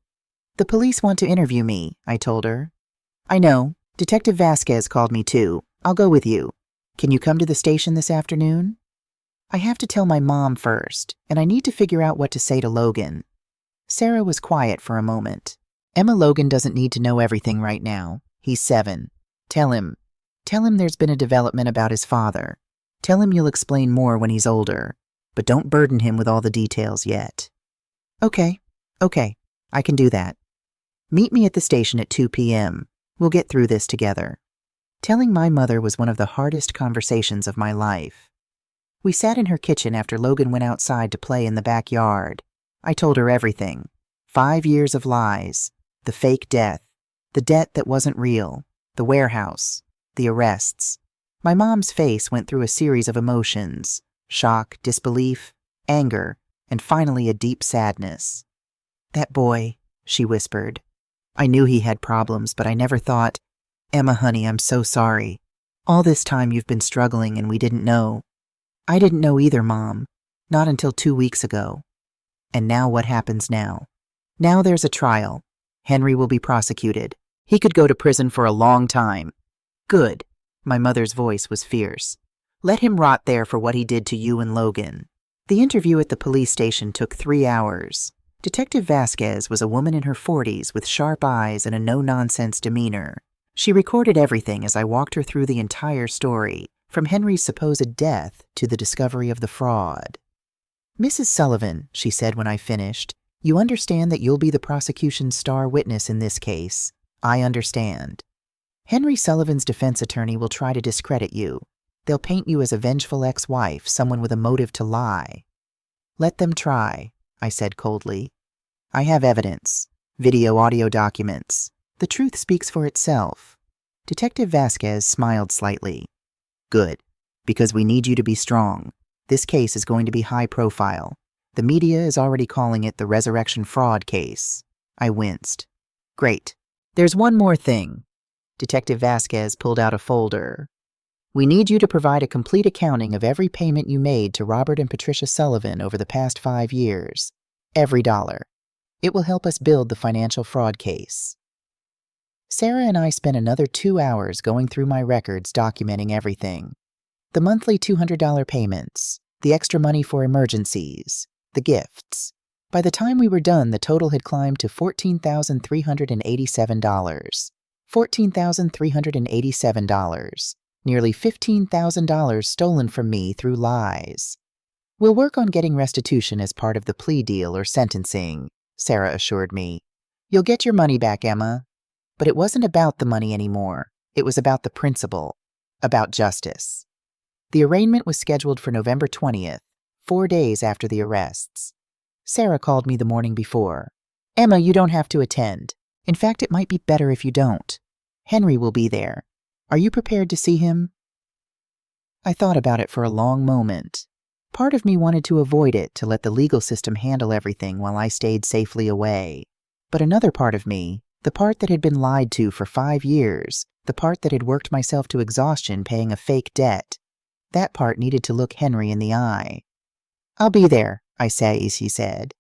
"The police want to interview me," I told her. "I know. Detective Vasquez called me too. I'll go with you. Can you come to the station this afternoon?" "I have to tell my mom first, and I need to figure out what to say to Logan." Sarah was quiet for a moment. "Emma, Logan doesn't need to know everything right now. He's 7. Tell him there's been a development about his father. Tell him you'll explain more when he's older, but don't burden him with all the details yet." Okay, I can do that. Meet me at the station at 2 p.m. We'll get through this together." Telling my mother was one of the hardest conversations of my life. We sat in her kitchen after Logan went outside to play in the backyard. I told her everything. 5 years of lies, the fake death, the debt that wasn't real, the warehouse, the arrests. My mom's face went through a series of emotions: shock, disbelief, anger, and finally a deep sadness. "That boy," she whispered. "I knew he had problems, but I never thought. Emma, honey, I'm so sorry. All this time you've been struggling and we didn't know." "I didn't know either, Mom. Not until 2 weeks ago." "And now what happens now?" "Now there's a trial. Henry will be prosecuted. He could go to prison for a long time." "Good." My mother's voice was fierce. "Let him rot there for what he did to you and Logan." The interview at the police station took 3 hours. Detective Vasquez was a woman in her 40s with sharp eyes and a no-nonsense demeanor. She recorded everything as I walked her through the entire story, from Henry's supposed death to the discovery of the fraud. "Mrs. Sullivan," she said when I finished, "you understand that you'll be the prosecution's star witness in this case. I understand. Henry Sullivan's defense attorney will try to discredit you. They'll paint you as a vengeful ex-wife, someone with a motive to lie." "Let them try," I said coldly. "I have evidence. Video-audio documents. The truth speaks for itself." Detective Vasquez smiled slightly. "Good, because we need you to be strong. This case is going to be high profile. The media is already calling it the resurrection fraud case." I winced. "Great. There's one more thing." Detective Vasquez pulled out a folder. "We need you to provide a complete accounting of every payment you made to Robert and Patricia Sullivan over the past 5 years. Every dollar. It will help us build the financial fraud case." Sarah and I spent another 2 hours going through my records documenting everything. The monthly $200 payments, the extra money for emergencies, the gifts. By the time we were done, the total had climbed to $14,387. $14,387. Nearly $15,000 stolen from me through lies. "We'll work on getting restitution as part of the plea deal or sentencing," Sarah assured me. "You'll get your money back, Emma." But it wasn't about the money anymore. It was about the principle, about justice. The arraignment was scheduled for November 20th, 4 days after the arrests. Sarah called me the morning before. "Emma, you don't have to attend. In fact, it might be better if you don't. Henry will be there. Are you prepared to see him?" I thought about it for a long moment. Part of me wanted to avoid it, to let the legal system handle everything while I stayed safely away. But another part of me, the part that had been lied to for 5 years, the part that had worked myself to exhaustion paying a fake debt, that part needed to look Henry in the eye. "I'll be there," I say, he said.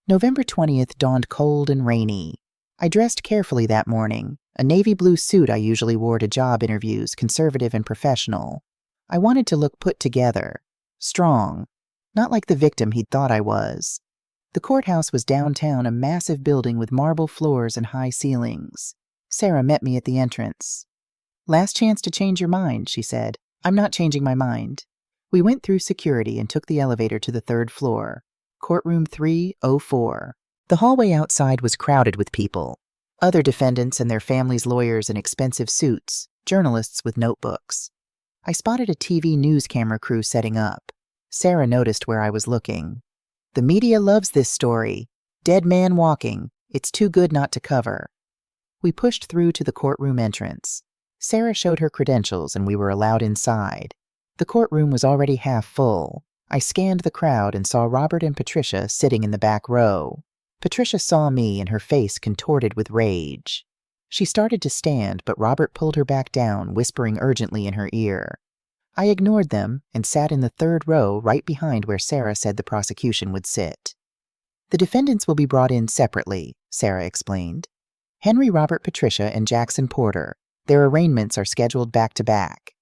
November 20th dawned cold and rainy. I dressed carefully that morning, a navy blue suit I usually wore to job interviews, conservative and professional. I wanted to look put together, strong, not like the victim he'd thought I was. The courthouse was downtown, a massive building with marble floors and high ceilings. Sarah met me at the entrance. "Last chance to change your mind," she said. "I'm not changing my mind." We went through security and took the elevator to the 3rd floor, courtroom 304. The hallway outside was crowded with people. Other defendants and their families' lawyers in expensive suits, journalists with notebooks. I spotted a TV news camera crew setting up. Sarah noticed where I was looking. "The media loves this story. Dead man walking. It's too good not to cover." We pushed through to the courtroom entrance. Sarah showed her credentials and we were allowed inside. The courtroom was already half full. I scanned the crowd and saw Robert and Patricia sitting in the back row. Patricia saw me and her face contorted with rage. She started to stand, but Robert pulled her back down, whispering urgently in her ear. I ignored them and sat in the 3rd row right behind where Sarah said the prosecution would sit. The defendants will be brought in separately, Sarah explained. Henry Robert Patricia and Jackson Porter. Their arraignments are scheduled back-to-back.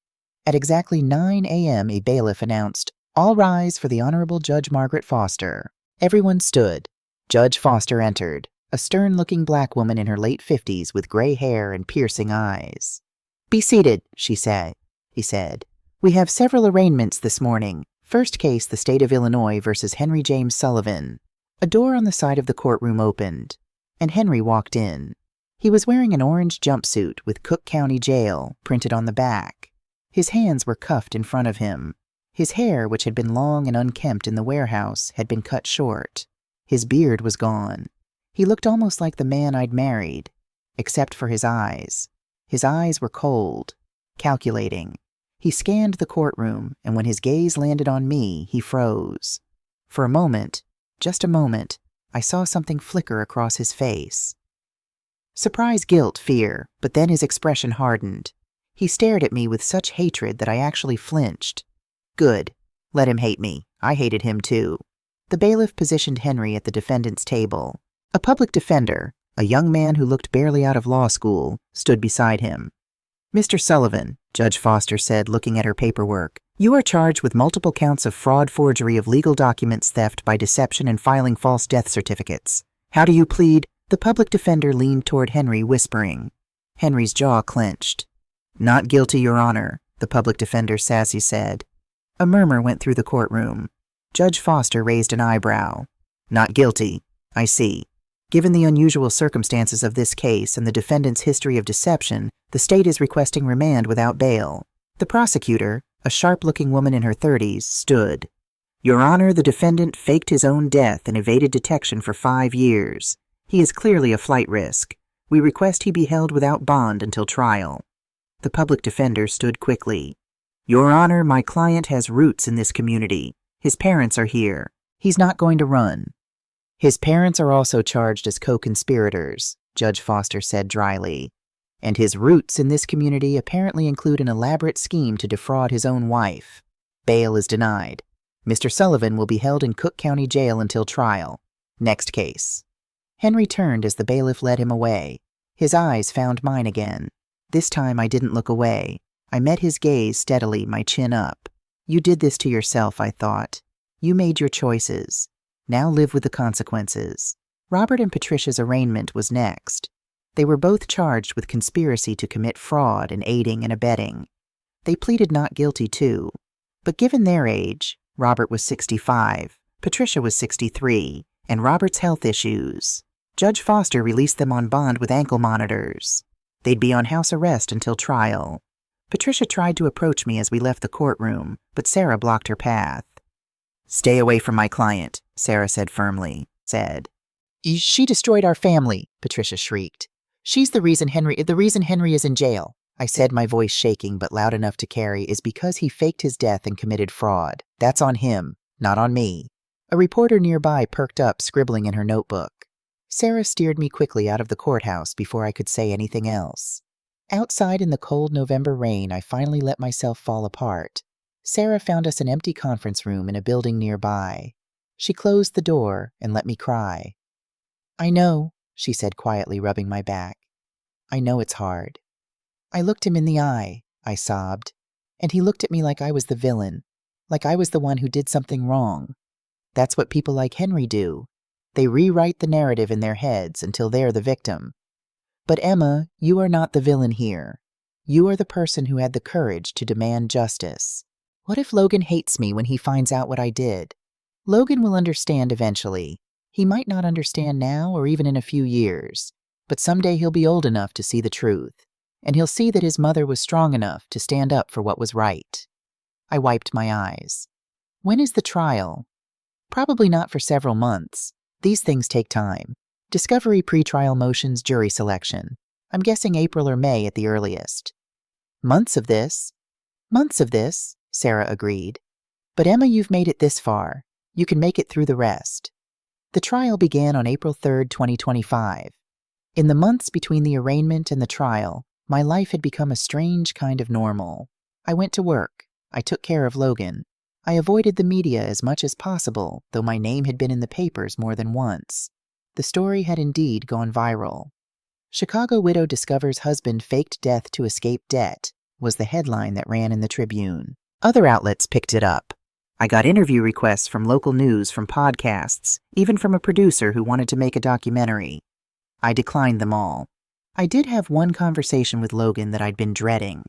At exactly 9 a.m., a bailiff announced, "All rise for the Honorable Judge Margaret Foster." Everyone stood. Judge Foster entered, a stern-looking black woman in her late 50s with gray hair and piercing eyes. "Be seated," he said. "We have several arraignments this morning. First case, the State of Illinois versus Henry James Sullivan." A door on the side of the courtroom opened, and Henry walked in. He was wearing an orange jumpsuit with Cook County Jail printed on the back. His hands were cuffed in front of him. His hair, which had been long and unkempt in the warehouse, had been cut short. His beard was gone. He looked almost like the man I'd married, except for his eyes. His eyes were cold, calculating. He scanned the courtroom, and when his gaze landed on me, he froze. For a moment, just a moment, I saw something flicker across his face. Surprise, guilt, fear, but then his expression hardened. He stared at me with such hatred that I actually flinched. Good. Let him hate me. I hated him too. The bailiff positioned Henry at the defendant's table. A public defender, a young man who looked barely out of law school, stood beside him. "Mr. Sullivan," Judge Foster said, looking at her paperwork, "you are charged with multiple counts of fraud, forgery of legal documents, theft by deception, and filing false death certificates. How do you plead?" The public defender leaned toward Henry, whispering. Henry's jaw clenched. "Not guilty, Your Honor," the public defender sassy said. A murmur went through the courtroom. Judge Foster raised an eyebrow. "Not guilty. I see. Given the unusual circumstances of this case and the defendant's history of deception, the state is requesting remand without bail." The prosecutor, a sharp-looking woman in her 30s, stood. "Your Honor, the defendant faked his own death and evaded detection for 5 years. He is clearly a flight risk. We request he be held without bond until trial." The public defender stood quickly. "Your Honor, my client has roots in this community. His parents are here. He's not going to run." "His parents are also charged as co-conspirators," Judge Foster said dryly. "And his roots in this community apparently include an elaborate scheme to defraud his own wife. Bail is denied. Mr. Sullivan will be held in Cook County Jail until trial. Next case." Henry turned as the bailiff led him away. His eyes found mine again. This time I didn't look away. I met his gaze steadily, my chin up. "You did this to yourself," I thought. "You made your choices. Now live with the consequences." Robert and Patricia's arraignment was next. They were both charged with conspiracy to commit fraud and aiding and abetting. They pleaded not guilty too. But given their age, Robert was 65, Patricia was 63, and Robert's health issues, Judge Foster released them on bond with ankle monitors. They'd be on house arrest until trial. Patricia tried to approach me as we left the courtroom, but Sarah blocked her path. "Stay away from my client," Sarah said firmly. "She destroyed our family," Patricia shrieked. "She's the reason Henry is in jail." I said, my voice shaking but loud enough to carry, "is because he faked his death and committed fraud. That's on him, not on me." A reporter nearby perked up, scribbling in her notebook. Sarah steered me quickly out of the courthouse before I could say anything else. Outside in the cold November rain, I finally let myself fall apart. Sarah found us an empty conference room in a building nearby. She closed the door and let me cry. "I know," she said quietly, rubbing my back. "I know it's hard." I looked him in the eye, I sobbed, and he looked at me like I was the villain, like I was the one who did something wrong. That's what people like Henry do. They rewrite the narrative in their heads until they're the victim. But Emma, you are not the villain here. You are the person who had the courage to demand justice. What if Logan hates me when he finds out what I did? Logan will understand eventually. He might not understand now or even in a few years, but someday he'll be old enough to see the truth, and he'll see that his mother was strong enough to stand up for what was right. I wiped my eyes. When is the trial? Probably not for several months. These things take time. Discovery, pretrial motions, jury selection. I'm guessing April or May at the earliest. Months of this, Sarah agreed. But Emma, you've made it this far. You can make it through the rest. The trial began on April 3rd, 2025. In the months between the arraignment and the trial, my life had become a strange kind of normal. I went to work. I took care of Logan. I avoided the media as much as possible, though my name had been in the papers more than once. The story had indeed gone viral. "Chicago widow discovers husband faked death to escape debt" was the headline that ran in the Tribune. Other outlets picked it up. I got interview requests from local news, from podcasts, even from a producer who wanted to make a documentary. I declined them all. I did have one conversation with Logan that I'd been dreading.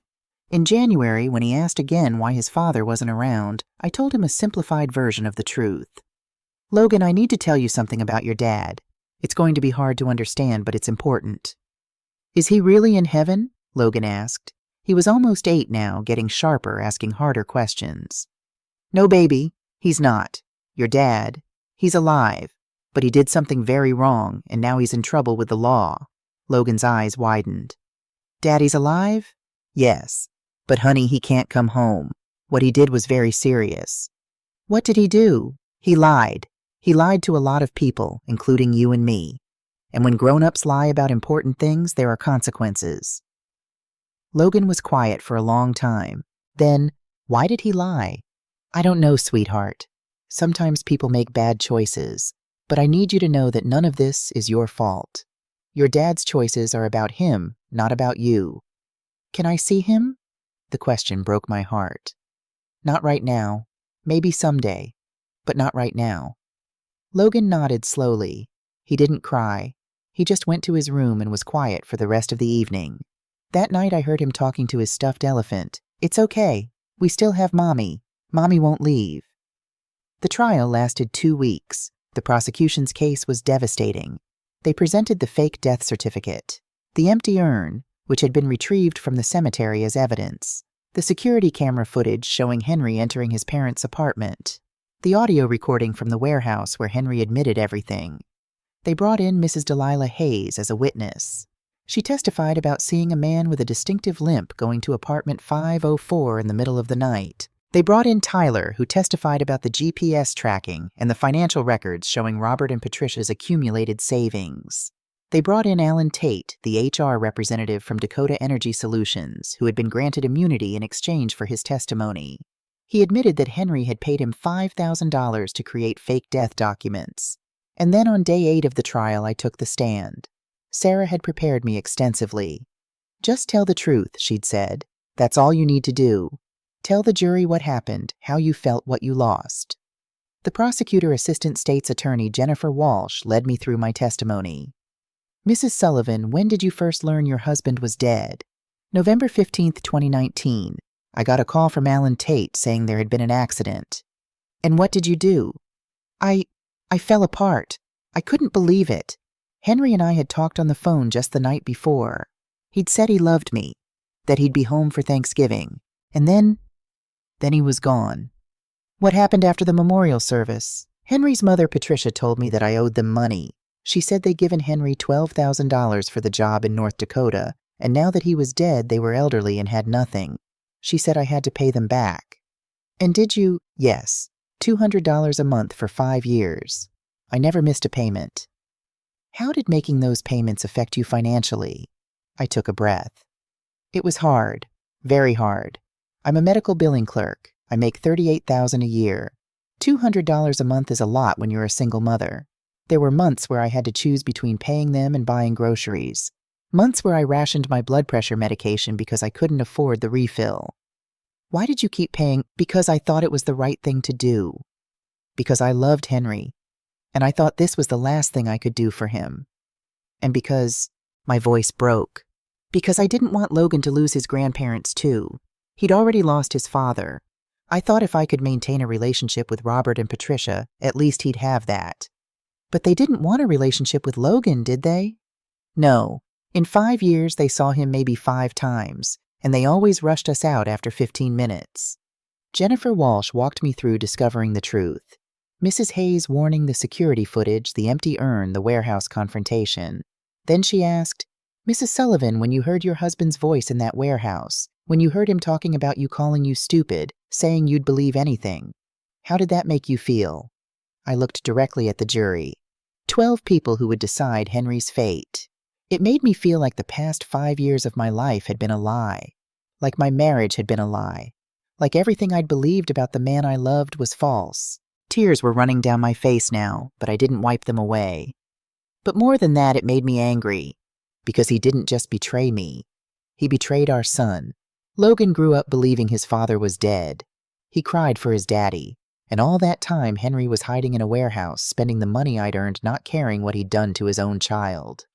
In January, when he asked again why his father wasn't around, I told him a simplified version of the truth. "Logan, I need to tell you something about your dad. It's going to be hard to understand, but it's important." "Is he really in heaven?" Logan asked. He was almost 8 now, getting sharper, asking harder questions. "No, baby, he's not. Your dad, he's alive, but he did something very wrong, and now he's in trouble with the law." Logan's eyes widened. "Daddy's alive?" "Yes. But honey, he can't come home. What he did was very serious." "What did he do?" "He lied. He lied to a lot of people, including you and me. And when grown-ups lie about important things, there are consequences." Logan was quiet for a long time. Then, "Why did he lie?" "I don't know, sweetheart. Sometimes people make bad choices, but I need you to know that none of this is your fault. Your dad's choices are about him, not about you." "Can I see him?" The question broke my heart. "Not right now. Maybe someday, but not right now." Logan nodded slowly. He didn't cry. He just went to his room and was quiet for the rest of the evening. That night I heard him talking to his stuffed elephant. "It's okay. We still have Mommy. Mommy won't leave." The trial lasted 2 weeks. The prosecution's case was devastating. They presented the fake death certificate, the empty urn, which had been retrieved from the cemetery as evidence, the security camera footage showing Henry entering his parents' apartment, the audio recording from the warehouse where Henry admitted everything. They brought in Mrs. Delilah Hayes as a witness. She testified about seeing a man with a distinctive limp going to apartment 504 in the middle of the night. They brought in Tyler, who testified about the GPS tracking and the financial records showing Robert and Patricia's accumulated savings. They brought in Alan Tate, the HR representative from Dakota Energy Solutions, who had been granted immunity in exchange for his testimony. He admitted that Henry had paid him $5,000 to create fake death documents. And then on day 8 of the trial, I took the stand. Sarah had prepared me extensively. "Just tell the truth," she'd said. "That's all you need to do. Tell the jury what happened, how you felt, what you lost." The prosecutor assistant state's attorney Jennifer Walsh led me through my testimony. "Mrs. Sullivan, when did you first learn your husband was dead?" "November 15th, 2019. I got a call from Alan Tate saying there had been an accident." "And what did you do?" I fell apart. I couldn't believe it. Henry and I had talked on the phone just the night before. He'd said he loved me, that he'd be home for Thanksgiving. And then he was gone." "What happened after the memorial service?" "Henry's mother, Patricia, told me that I owed them money. She said they'd given Henry $12,000 for the job in North Dakota, and now that he was dead, they were elderly and had nothing. She said I had to pay them back." "And did you?" "Yes. $200 a month for 5 years. I never missed a payment." "How did making those payments affect you financially?" I took a breath. "It was hard. Very hard. I'm a medical billing clerk. I make $38,000 a year. $200 a month is a lot when you're a single mother. There were months where I had to choose between paying them and buying groceries. Months where I rationed my blood pressure medication because I couldn't afford the refill." "Why did you keep paying?" "Because I thought it was the right thing to do. Because I loved Henry, and I thought this was the last thing I could do for him. And because," my voice broke, "because I didn't want Logan to lose his grandparents too. He'd already lost his father. I thought if I could maintain a relationship with Robert and Patricia, at least he'd have that." "But they didn't want a relationship with Logan, did they?" "No. In 5 years, they saw him maybe 5 times, and they always rushed us out after 15 minutes. Jennifer Walsh walked me through discovering the truth. Mrs. Hayes warning, the security footage, the empty urn, the warehouse confrontation. Then she asked, "Mrs. Sullivan, when you heard your husband's voice in that warehouse, when you heard him talking about you calling you stupid, saying you'd believe anything, how did that make you feel?" I looked directly at the jury. 12 people who would decide Henry's fate. It made me feel like the past 5 years of my life had been a lie, like my marriage had been a lie, like everything I'd believed about the man I loved was false. Tears were running down my face now, but I didn't wipe them away. But more than that, it made me angry, because he didn't just betray me. He betrayed our son. Logan grew up believing his father was dead. He cried for his daddy, and all that time Henry was hiding in a warehouse, spending the money I'd earned not caring what he'd done to his own child.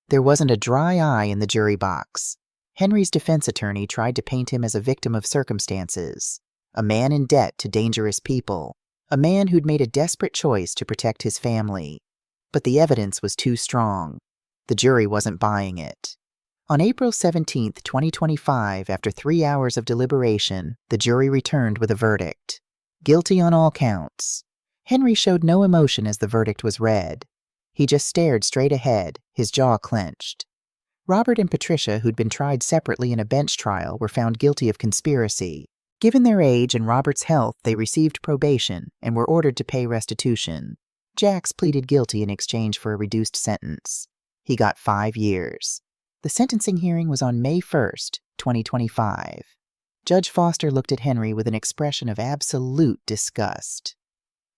There wasn't a dry eye in the jury box. Henry's defense attorney tried to paint him as a victim of circumstances, a man in debt to dangerous people, a man who'd made a desperate choice to protect his family. But the evidence was too strong. The jury wasn't buying it. On April 17, 2025, after 3 hours of deliberation, the jury returned with a verdict. Guilty on all counts. Henry showed no emotion as the verdict was read. He just stared straight ahead, his jaw clenched. Robert and Patricia, who'd been tried separately in a bench trial, were found guilty of conspiracy. Given their age and Robert's health, they received probation and were ordered to pay restitution. Jax pleaded guilty in exchange for a reduced sentence. He got 5 years. The sentencing hearing was on May 1st, 2025. Judge Foster looked at Henry with an expression of absolute disgust.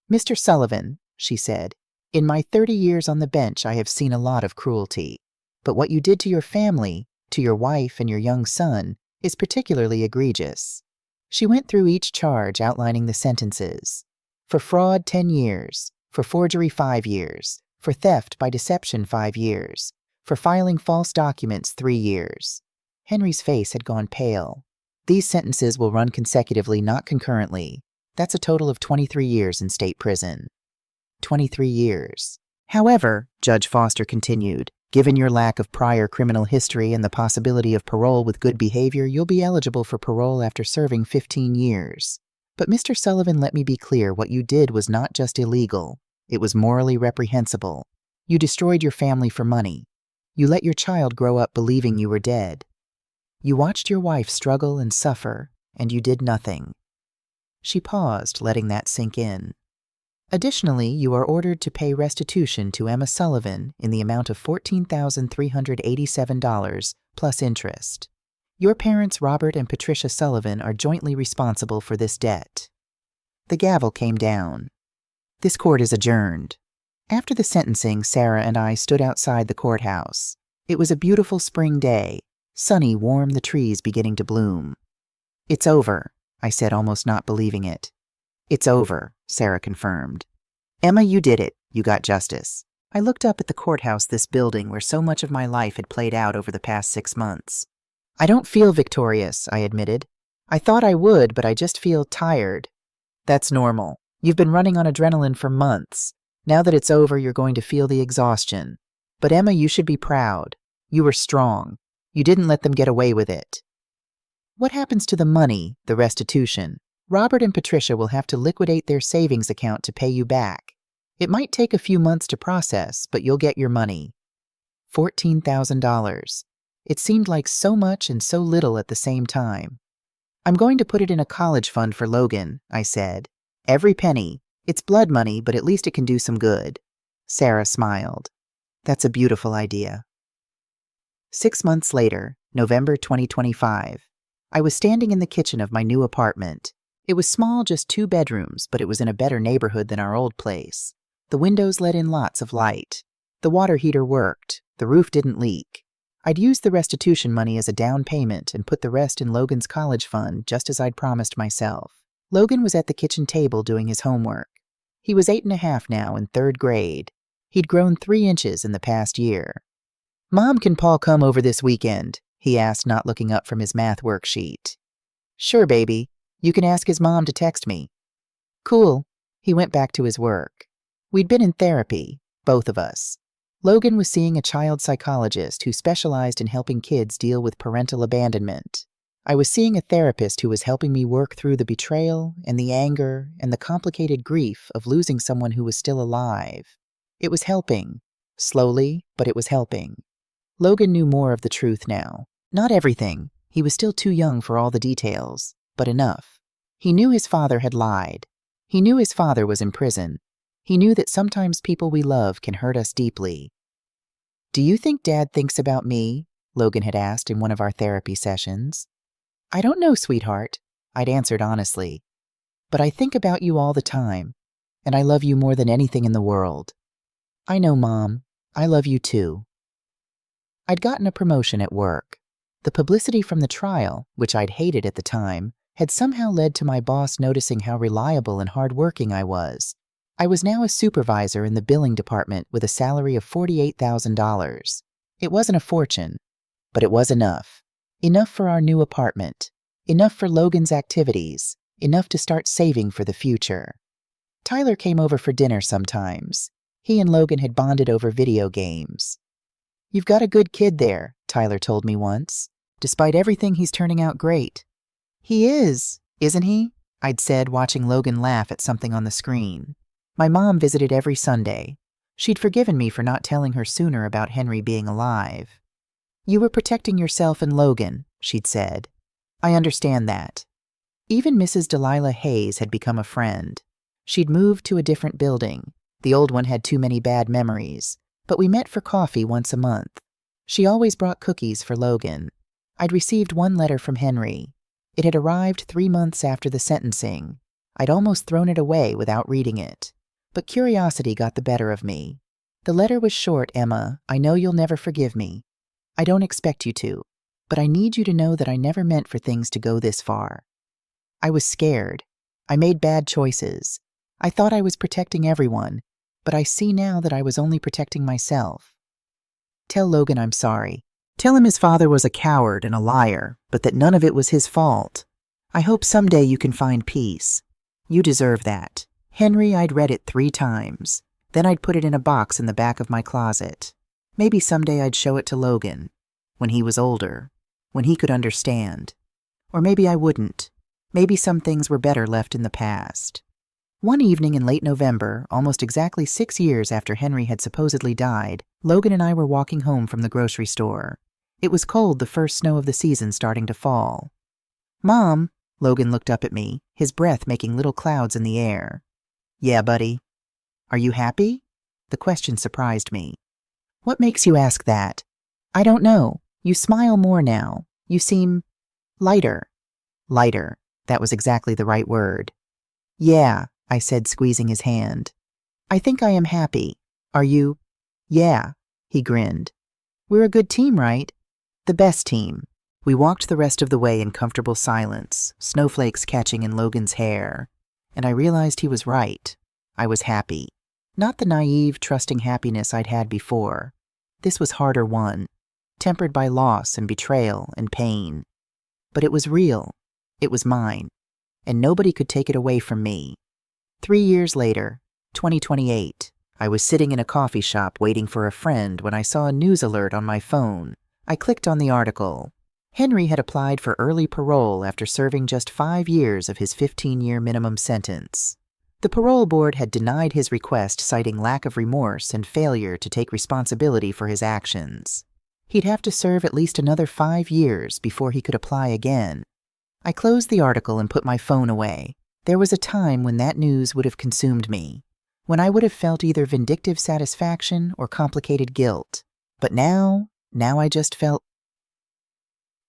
"Mr. Sullivan," she said, "in my 30 years on the bench, I have seen a lot of cruelty. But what you did to your family, to your wife and your young son, is particularly egregious." She went through each charge, outlining the sentences. For fraud, 10 years. For forgery, 5 years. For theft by deception, 5 years. For filing false documents, 3 years. Henry's face had gone pale. "These sentences will run consecutively, not concurrently. That's a total of 23 years in state prison." 23 years. "However," Judge Foster continued, "given your lack of prior criminal history and the possibility of parole with good behavior, you'll be eligible for parole after serving 15 years. But Mr. Sullivan, let me be clear, what you did was not just illegal. It was morally reprehensible. You destroyed your family for money. You let your child grow up believing you were dead. You watched your wife struggle and suffer, and you did nothing." She paused, letting that sink in. "Additionally, you are ordered to pay restitution to Emma Sullivan in the amount of $14,387 plus interest. Your parents, Robert and Patricia Sullivan, are jointly responsible for this debt." The gavel came down. "This court is adjourned." After the sentencing, Sarah and I stood outside the courthouse. It was a beautiful spring day, sunny, warm, the trees beginning to bloom. "It's over," I said, almost not believing it. "It's over," Sarah confirmed. "Emma, you did it. You got justice." I looked up at the courthouse, this building where so much of my life had played out over the past 6 months. "I don't feel victorious," I admitted. "I thought I would, but I just feel tired." "That's normal. You've been running on adrenaline for months. Now that it's over, you're going to feel the exhaustion. But Emma, you should be proud. You were strong. You didn't let them get away with it." "What happens to the money, the restitution?" "Robert and Patricia will have to liquidate their savings account to pay you back. It might take a few months to process, but you'll get your money." $14,000. It seemed like so much and so little at the same time. "I'm going to put it in a college fund for Logan," I said. "Every penny. It's blood money, but at least it can do some good." Sarah smiled. "That's a beautiful idea." 6 months later, November 2025. I was standing in the kitchen of my new apartment. It was small, just 2 bedrooms, but it was in a better neighborhood than our old place. The windows let in lots of light. The water heater worked. The roof didn't leak. I'd used the restitution money as a down payment and put the rest in Logan's college fund, just as I'd promised myself. Logan was at the kitchen table doing his homework. He was 8.5 now, in 3rd grade. He'd grown 3 inches in the past year. "Mom, can Paul come over this weekend?" he asked, not looking up from his math worksheet. "Sure, baby. You can ask his mom to text me." "Cool." He went back to his work. We'd been in therapy, both of us. Logan was seeing a child psychologist who specialized in helping kids deal with parental abandonment. I was seeing a therapist who was helping me work through the betrayal and the anger and the complicated grief of losing someone who was still alive. It was helping. Slowly, but it was helping. Logan knew more of the truth now. Not everything. He was still too young for all the details, but enough. He knew his father had lied. He knew his father was in prison. He knew that sometimes people we love can hurt us deeply. "Do you think Dad thinks about me?" Logan had asked in one of our therapy sessions. "I don't know, sweetheart. I'd answered honestly. But I think about you all the time, and I love you more than anything in the world. I know, Mom. I love you too. I'd gotten a promotion at work. The publicity from the trial, which I'd hated at the time, had somehow led to my boss noticing how reliable and hardworking I was. I was now a supervisor in the billing department with a salary of $48,000. It wasn't a fortune, but it was enough. Enough for our new apartment. Enough for Logan's activities. Enough to start saving for the future. Tyler came over for dinner sometimes. He and Logan had bonded over video games. "You've got a good kid there," Tyler told me once. "Despite everything, he's turning out great." "He is, isn't he?" I'd said, watching Logan laugh at something on the screen. My mom visited every Sunday. She'd forgiven me for not telling her sooner about Henry being alive. "You were protecting yourself and Logan," she'd said. "I understand that." Even Mrs. Delilah Hayes had become a friend. She'd moved to a different building. The old one had too many bad memories, but we met for coffee once a month. She always brought cookies for Logan. I'd received one letter from Henry. It had arrived 3 months after the sentencing. I'd almost thrown it away without reading it. But curiosity got the better of me. The letter was short, "Emma, I know you'll never forgive me. I don't expect you to, but I need you to know that I never meant for things to go this far." I was scared. I made bad choices. I thought I was protecting everyone, but I see now that I was only protecting myself. "Tell Logan I'm sorry. Tell him his father was a coward and a liar, but that none of it was his fault. I hope someday you can find peace. You deserve that. Henry, I'd read it 3 times. Then I'd put it in a box in the back of my closet. Maybe someday I'd show it to Logan, when he was older, when he could understand. Or maybe I wouldn't. Maybe some things were better left in the past." One evening in late November, almost exactly 6 years after Henry had supposedly died, Logan and I were walking home from the grocery store. It was cold, the first snow of the season starting to fall. "Mom," Logan looked up at me, his breath making little clouds in the air. "Yeah, buddy." "Are you happy?" The question surprised me. "What makes you ask that?" "I don't know. You smile more now. You seem lighter." Lighter. That was exactly the right word. "Yeah," I said, squeezing his hand. "I think I am happy. Are you?" "Yeah," he grinned. "We're a good team, right?" "The best team." We walked the rest of the way in comfortable silence, snowflakes catching in Logan's hair. And I realized he was right. I was happy. Not the naive, trusting happiness I'd had before. This was harder won, tempered by loss and betrayal and pain. But it was real. It was mine. And nobody could take it away from me. 3 years later, 2028, I was sitting in a coffee shop waiting for a friend when I saw a news alert on my phone. I clicked on the article. Henry had applied for early parole after serving just 5 years of his 15-year minimum sentence. The parole board had denied his request, citing lack of remorse and failure to take responsibility for his actions. He'd have to serve at least another 5 years before he could apply again. I closed the article and put my phone away. There was a time when that news would have consumed me, when I would have felt either vindictive satisfaction or complicated guilt. But now I just felt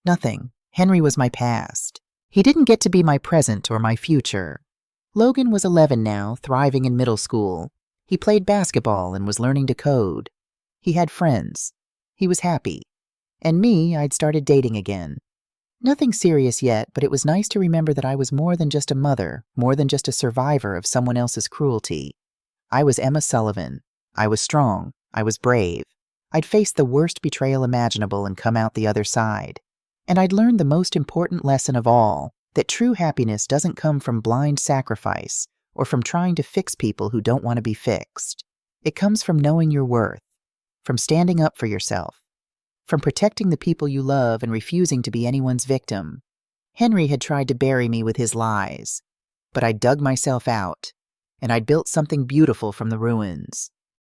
nothing. Henry was my past. He didn't get to be my present or my future. Logan was 11 now, thriving in middle school. He played basketball and was learning to code. He had friends. He was happy. And me, I'd started dating again. Nothing serious yet, but it was nice to remember that I was more than just a mother, more than just a survivor of someone else's cruelty. I was Emma Sullivan. I was strong. I was brave. I'd faced the worst betrayal imaginable and come out the other side. And I'd learned the most important lesson of all, that true happiness doesn't come from blind sacrifice or from trying to fix people who don't want to be fixed. It comes from knowing your worth, from standing up for yourself, from protecting the people you love and refusing to be anyone's victim. Henry had tried to bury me with his lies, but I dug myself out, and I'd built something beautiful from the ruins.